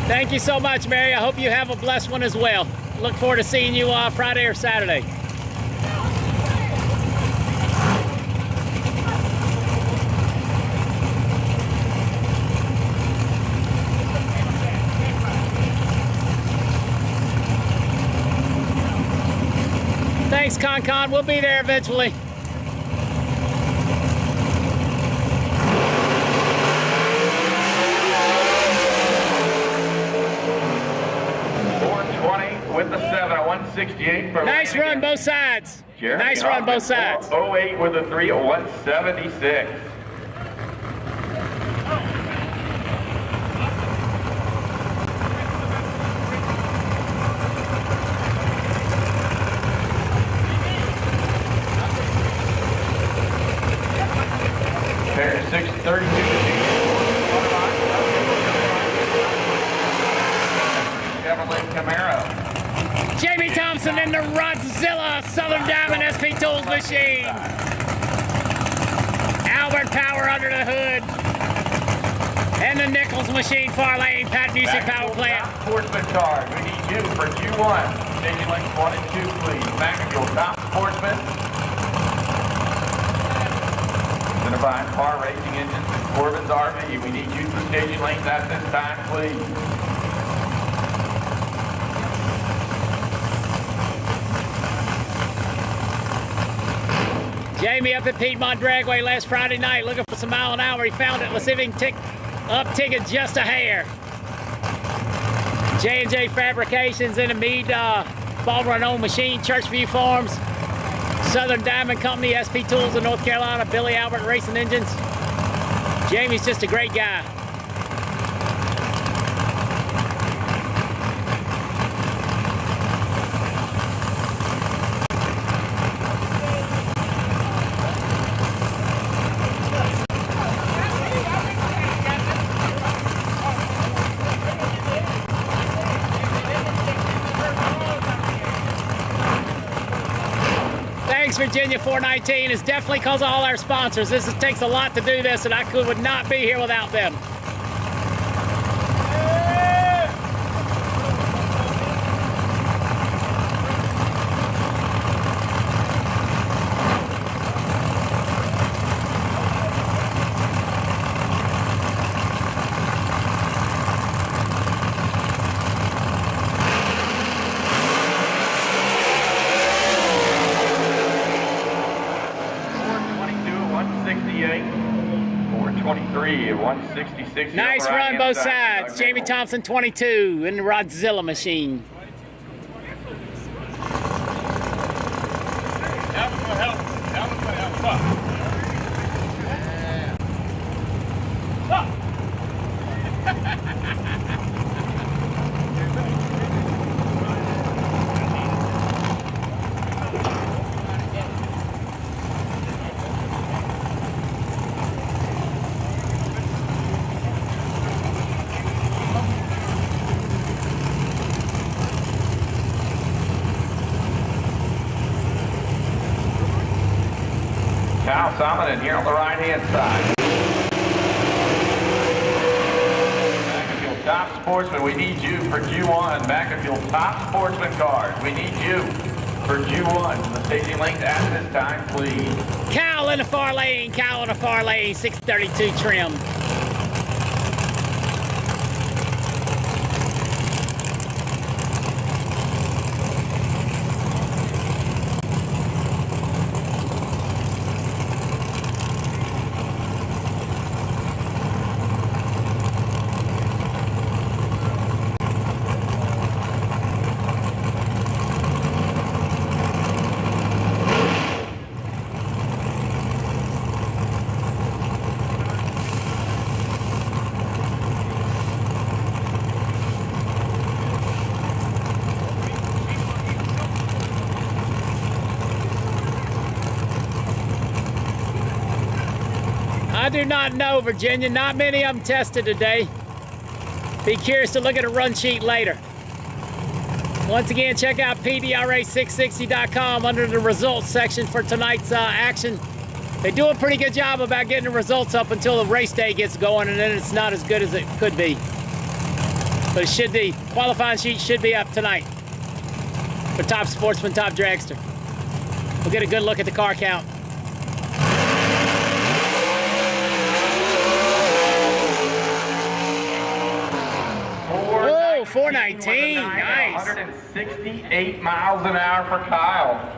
Thank you so much, Mary. I hope you have a blessed one as well. Look forward to seeing you Friday or Saturday. Thanks, Con. We'll be there eventually. With the 7 at 168 for nice run both sides. Jeremy nice run both sides. 08 with a 3 at 176. Pair 632. Chevrolet Camaro. Jamie Thompson in the Rodzilla Southern Diamond SP Tools machine. Albert Power under the hood. And the Nichols machine, far lane, Pat Music Power Plant. Sportsman card. We need you for Q1. Staging lanes 1 and 2, please. McAfee, top Sportsman. Identifying car racing engines and Corbin's RV. We need you for staging lanes at this time, please. Jamie up at Piedmont Dragway last Friday night looking for some mile an hour. He found it. Let's see if he can uptick it just a hair. J&J Fabrications in the Meade Baldwin owned machine, Churchview Farms, Southern Diamond Company, SP Tools in North Carolina, Billy Albert Racing Engines. Jamie's just a great guy. Virginia 419 is definitely because of all our sponsors. This takes a lot to do this, and I would not be here without them. Nice run both sides. Jamie Thompson 22 in the Rodzilla machine. Simon here on the right-hand side. McAfee top Sportsman, we need you for Q1. McAfee top Sportsman card. We need you for Q1. The staging lanes at this time, please. Cal in the far lane, 632 trim. I do not know, Virginia. Not many of them tested today. Be curious to look at a run sheet later. Once again, check out PDRA660.com under the results section for tonight's action. They do a pretty good job about getting the results up until the race day gets going, and then it's not as good as it could be. But it should be, qualifying sheet should be up tonight for top sportsman, top dragster. We'll get a good look at the car count. Oh, 419, nice. 168 miles an hour for Kyle.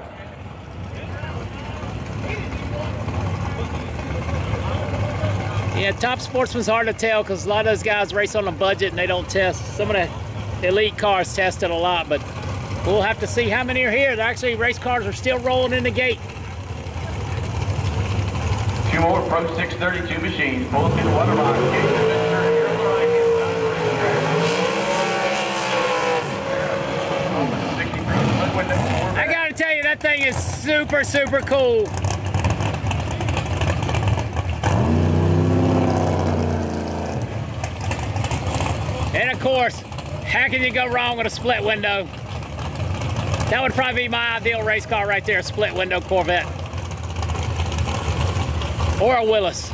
Yeah, top sportsman's hard to tell because a lot of those guys race on a budget and they don't test. Some of the elite cars tested a lot, but we'll have to see how many are here. Actually, race cars are still rolling in the gate. 2 more Pro 632 machines. Pull through the water box. I gotta tell you, that thing is super, super cool. And of course, how can you go wrong with a split window? That would probably be my ideal race car right there, a split window Corvette. Or a Willis.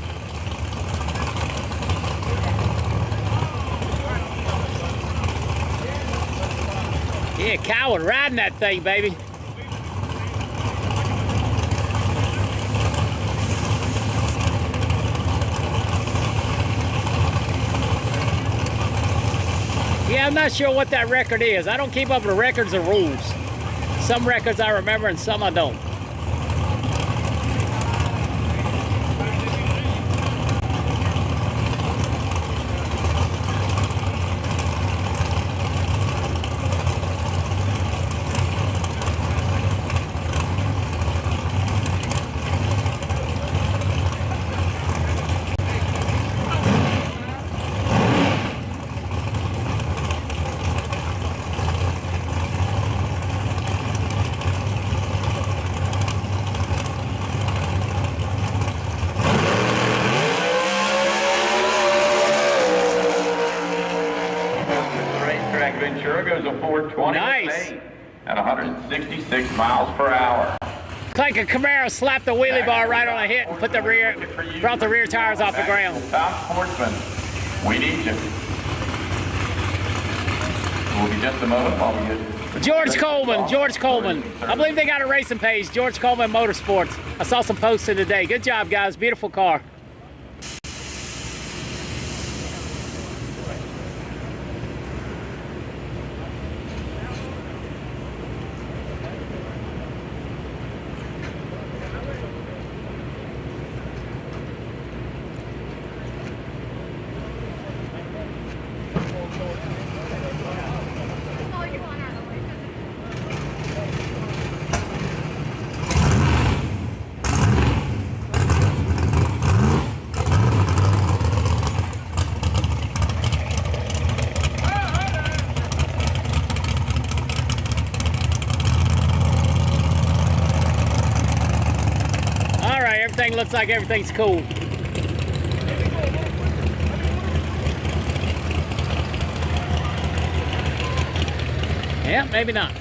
Yeah, Kyle was riding that thing, baby. Yeah, I'm not sure what that record is. I don't keep up with records or rules. Some records I remember and some I don't. Ventura goes a 420 nice. At 166 miles per hour. It's like a Camaro slapped the wheelie bar right on a hit and brought the rear tires off the ground. Top sportsman, we need you. We'll be just a moment while we get George Coleman. I believe they got a racing page, George Coleman Motorsports. I saw some posted today. Good job, guys. Beautiful car. Everything looks like everything's cool. Yeah, maybe not.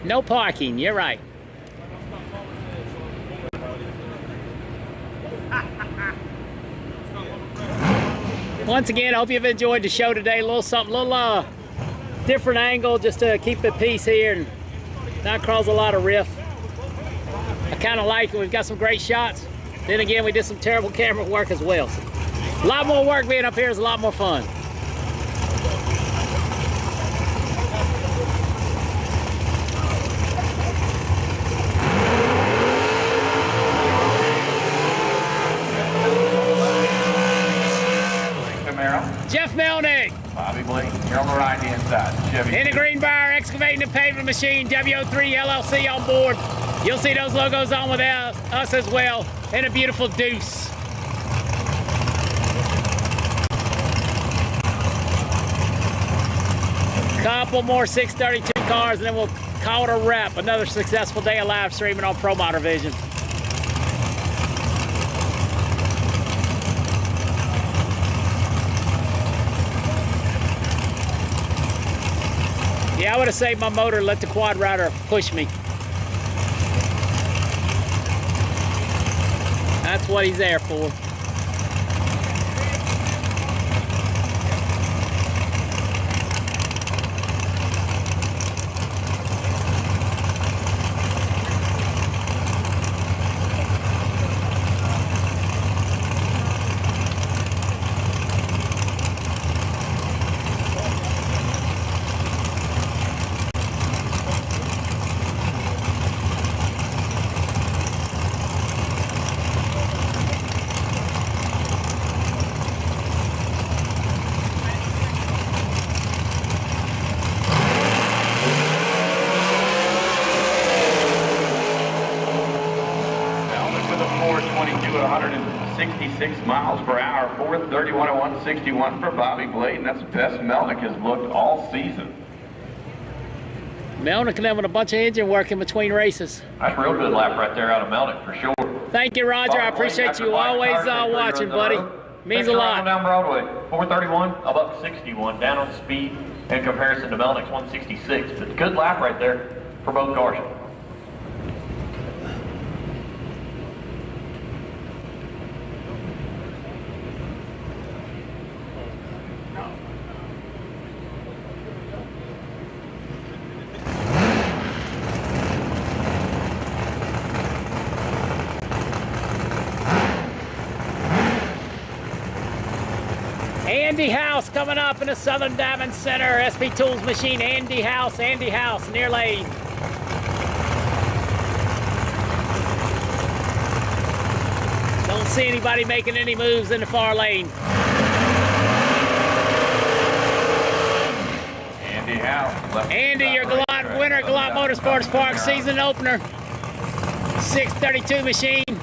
No parking, you're right. Once again, I hope you've enjoyed the show today. A little something, different angle just to keep the peace here and not cause a lot of riff. I kind of like it. We've got some great shots. Then again, we did some terrible camera work as well. So, a lot more work being up here is a lot more fun. Jeff Melnick. Bobby Blake, here on the right-hand side. Chevy. In the Greenbrier Excavating and Paving Machine, WO3 LLC on board. You'll see those logos on with us as well. And a beautiful Deuce. Couple more 632 cars and then we'll Call it a wrap. Another successful day of live streaming on Pro Motor Vision. Yeah, I would have saved my motor and let the quad rider push me. That's what he's there for. At 166 miles per hour, 4:31 at 161 for Bobby Blade, and that's the best Melnick has looked all season. Melnick and having a bunch of engine work in between races. That's a real good lap right there out of Melnick for sure. Thank you, Roger. I appreciate you always watching, buddy. Means a lot. Down Broadway, 4:31, a buck 61, down on speed in comparison to Melnick's 166. But good lap right there for both cars. Andy House coming up in the Southern Diamond Center. SP Tools Machine, Andy House, near lane. Don't see anybody making any moves in the far lane. Andy House. Andy, your Gallant winner, Gallant Motorsports Park season opener. 632 machine. He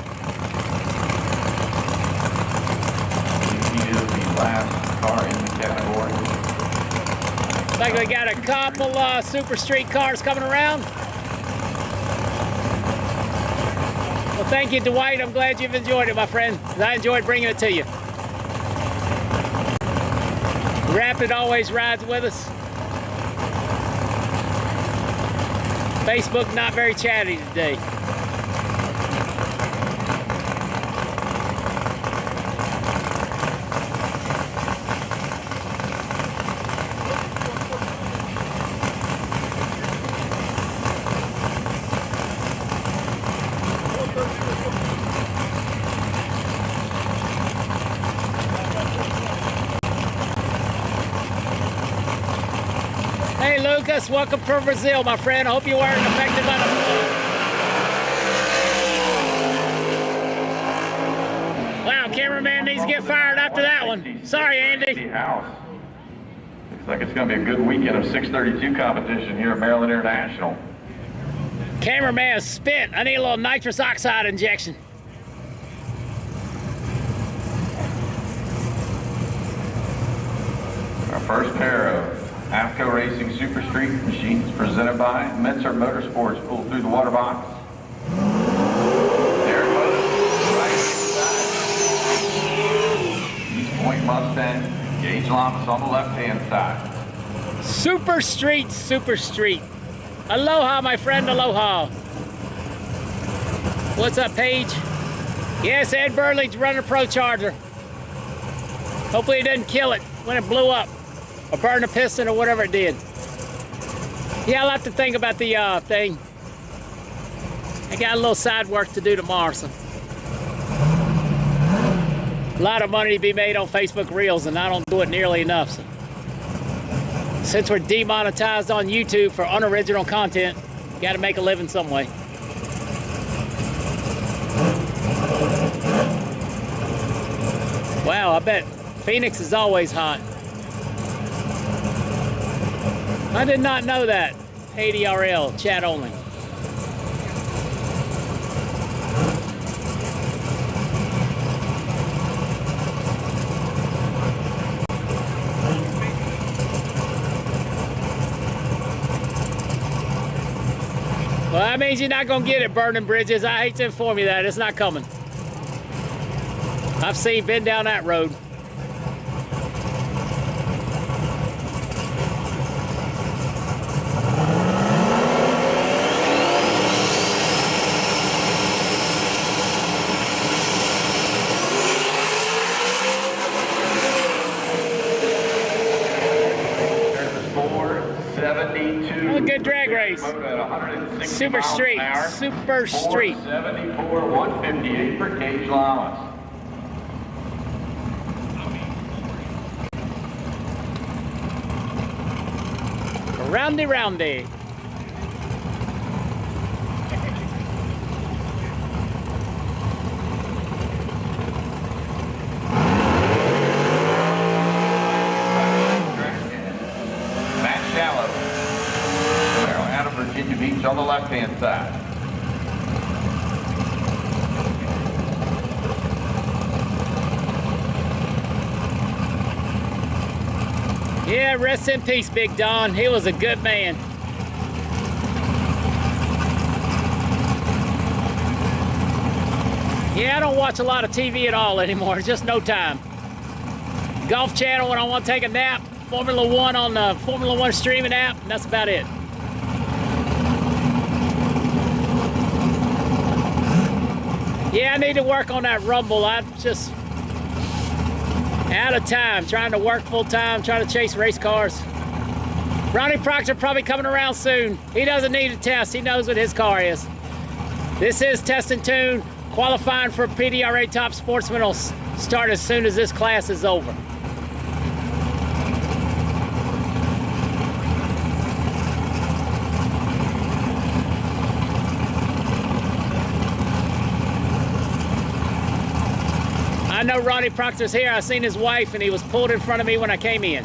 is the last car in the category. Looks like we got a couple Super Street cars coming around. Well, thank you, Dwight. I'm glad you've enjoyed it, my friend. I enjoyed bringing it to you. Rapid always rides with us. Facebook not very chatty today. Hey Lucas, welcome from Brazil, my friend. I hope you weren't affected by the flood. Wow, cameraman needs to get fired after that one. Sorry, Andy. House. Looks like it's going to be a good weekend of 632 competition here at Maryland International. Cameraman is spent. I need a little nitrous oxide injection. Our first pair of AFCO Racing Super Street machines presented by Mentor Motorsports. Pull through the water box. There it goes. Right side. East Point Mustang. Gage Lamas on the left-hand side. Super Street, Super Street. Aloha, my friend, aloha. What's up, Paige? Yes, Ed Burley's running a Pro Charger. Hopefully it didn't kill it when it blew up. Or burn a piston or whatever it did. Yeah, I'll have to think about the thing. I got a little side work to do tomorrow, so. A lot of money to be made on Facebook Reels, and I don't do it nearly enough. So. Since we're demonetized on YouTube for unoriginal content, you gotta make a living some way. Wow, I bet Phoenix is always hot. I did not know that. PDRA, chat only. That means you're not gonna get it, burning bridges. I hate to inform you that, it's not coming. I've been down that road. Oh, good drag race. Super street. Super street. 74, 158 for Cage Llamas. Roundy, roundy. Virginia Beach on the left-hand side. Yeah, rest in peace, Big Don. He was a good man. Yeah, I don't watch a lot of TV at all anymore. Just no time. Golf Channel when I want to take a nap. Formula One on the Formula One streaming app. And that's about it. Yeah, I need to work on that rumble. I'm just out of time, trying to work full time, trying to chase race cars. Ronnie Proctor probably coming around soon. He doesn't need a test. He knows what his car is. This is Test and Tune. Qualifying for PDRA Top Sportsman will start as soon as this class is over. I know Ronnie Proctor's here. I seen his wife and he was pulled in front of me when I came in.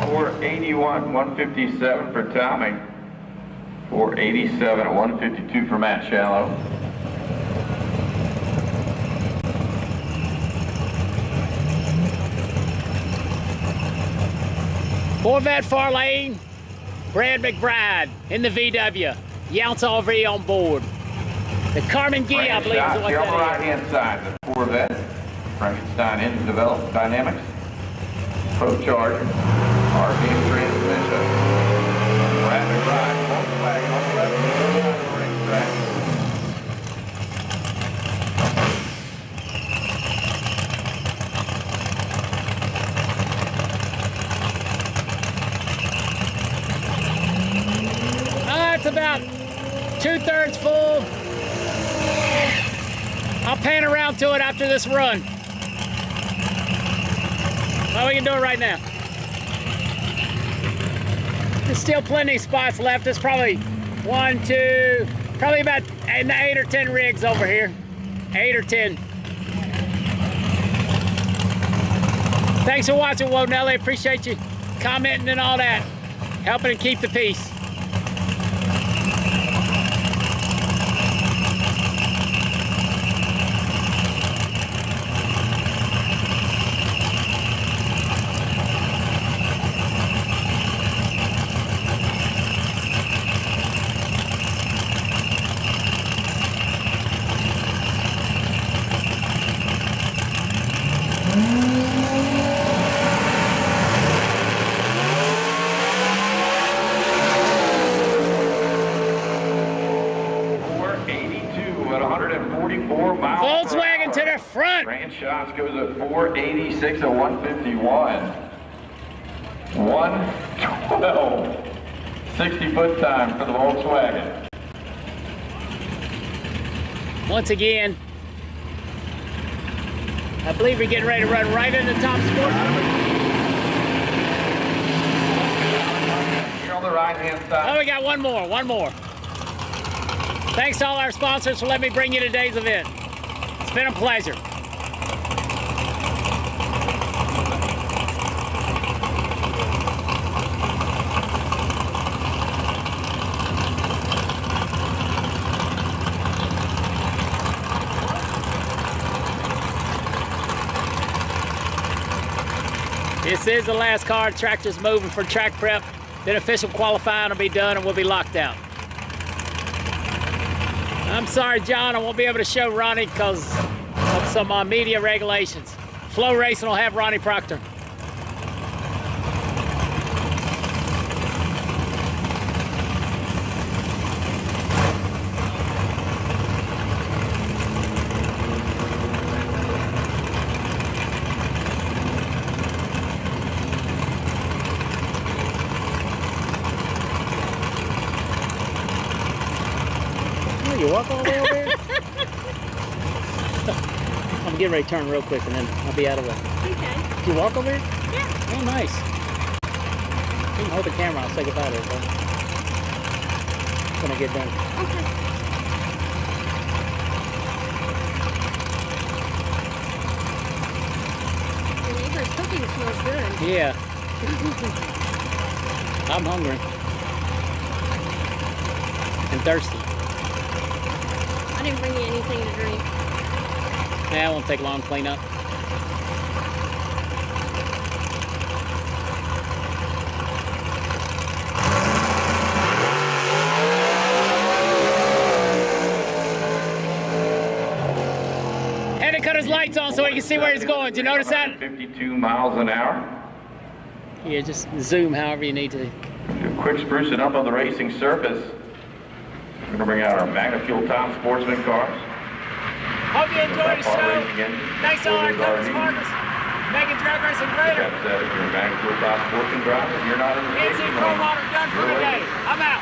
.481, 157 for Tommy. 487 at 152 for Matt Shallow. Corvette Farlane, Brad McBride in the VW. Younce RV on board. The Carmen Ghia, I believe, is what here on the that is. right-hand side, the Corvette. Frankenstein Engine Development Dynamics. Pro Charger. RV transmission. Brad McBride, Volkswagen on the left-hand side of the racetrack. It's about 2/3 full. I'll pan around to it after this run. Well, we can do it right now. There's still plenty of spots left. There's probably probably about 8 or 10 rigs over here. 8 or 10. Thanks for watching, Wonelli. Appreciate you commenting and all that. Helping to keep the peace. Volkswagen to the front. Grand Shots goes at 486 at 151. 112. 60-foot time for the Volkswagen. Once again, I believe we're getting ready to run right into Top Sportsman. Here on the right-hand side. Oh, we got one more. Thanks to all our sponsors for letting me bring you today's event. It's been a pleasure. This is the last car. Tractor's moving for track prep. Then official qualifying will be done and we'll be locked out. I'm sorry, John, I won't be able to show Ronnie because of some media regulations. Flow Racing will have Ronnie Proctor. You walk all the way over here? I'm getting ready to turn real quick and then I'll be out of the way. Okay. Did you walk over here? Yeah. Oh, nice. You can hold the camera. I'll say goodbye to everybody. When I get done. Okay. Your neighbor's cooking smells good. Yeah. I'm hungry. And thirsty. I didn't bring you anything to drink. Yeah, it won't take long to clean up. Had to cut his lights on so he can see where he's going. Did you notice that? 52 miles an hour. Yeah, just zoom however you need to. A quick sprucing up of the racing surface. We're going to bring out our Magna Fuel Top Sportsman cars. Hope you enjoyed the show. Thanks to all our company's RV. partners. Making drag racing greater. If you're a Magna Fuel Top Sportsman driver, if you're not in the PNC station Cold lane, Water done for you're today. waiting. I'm out.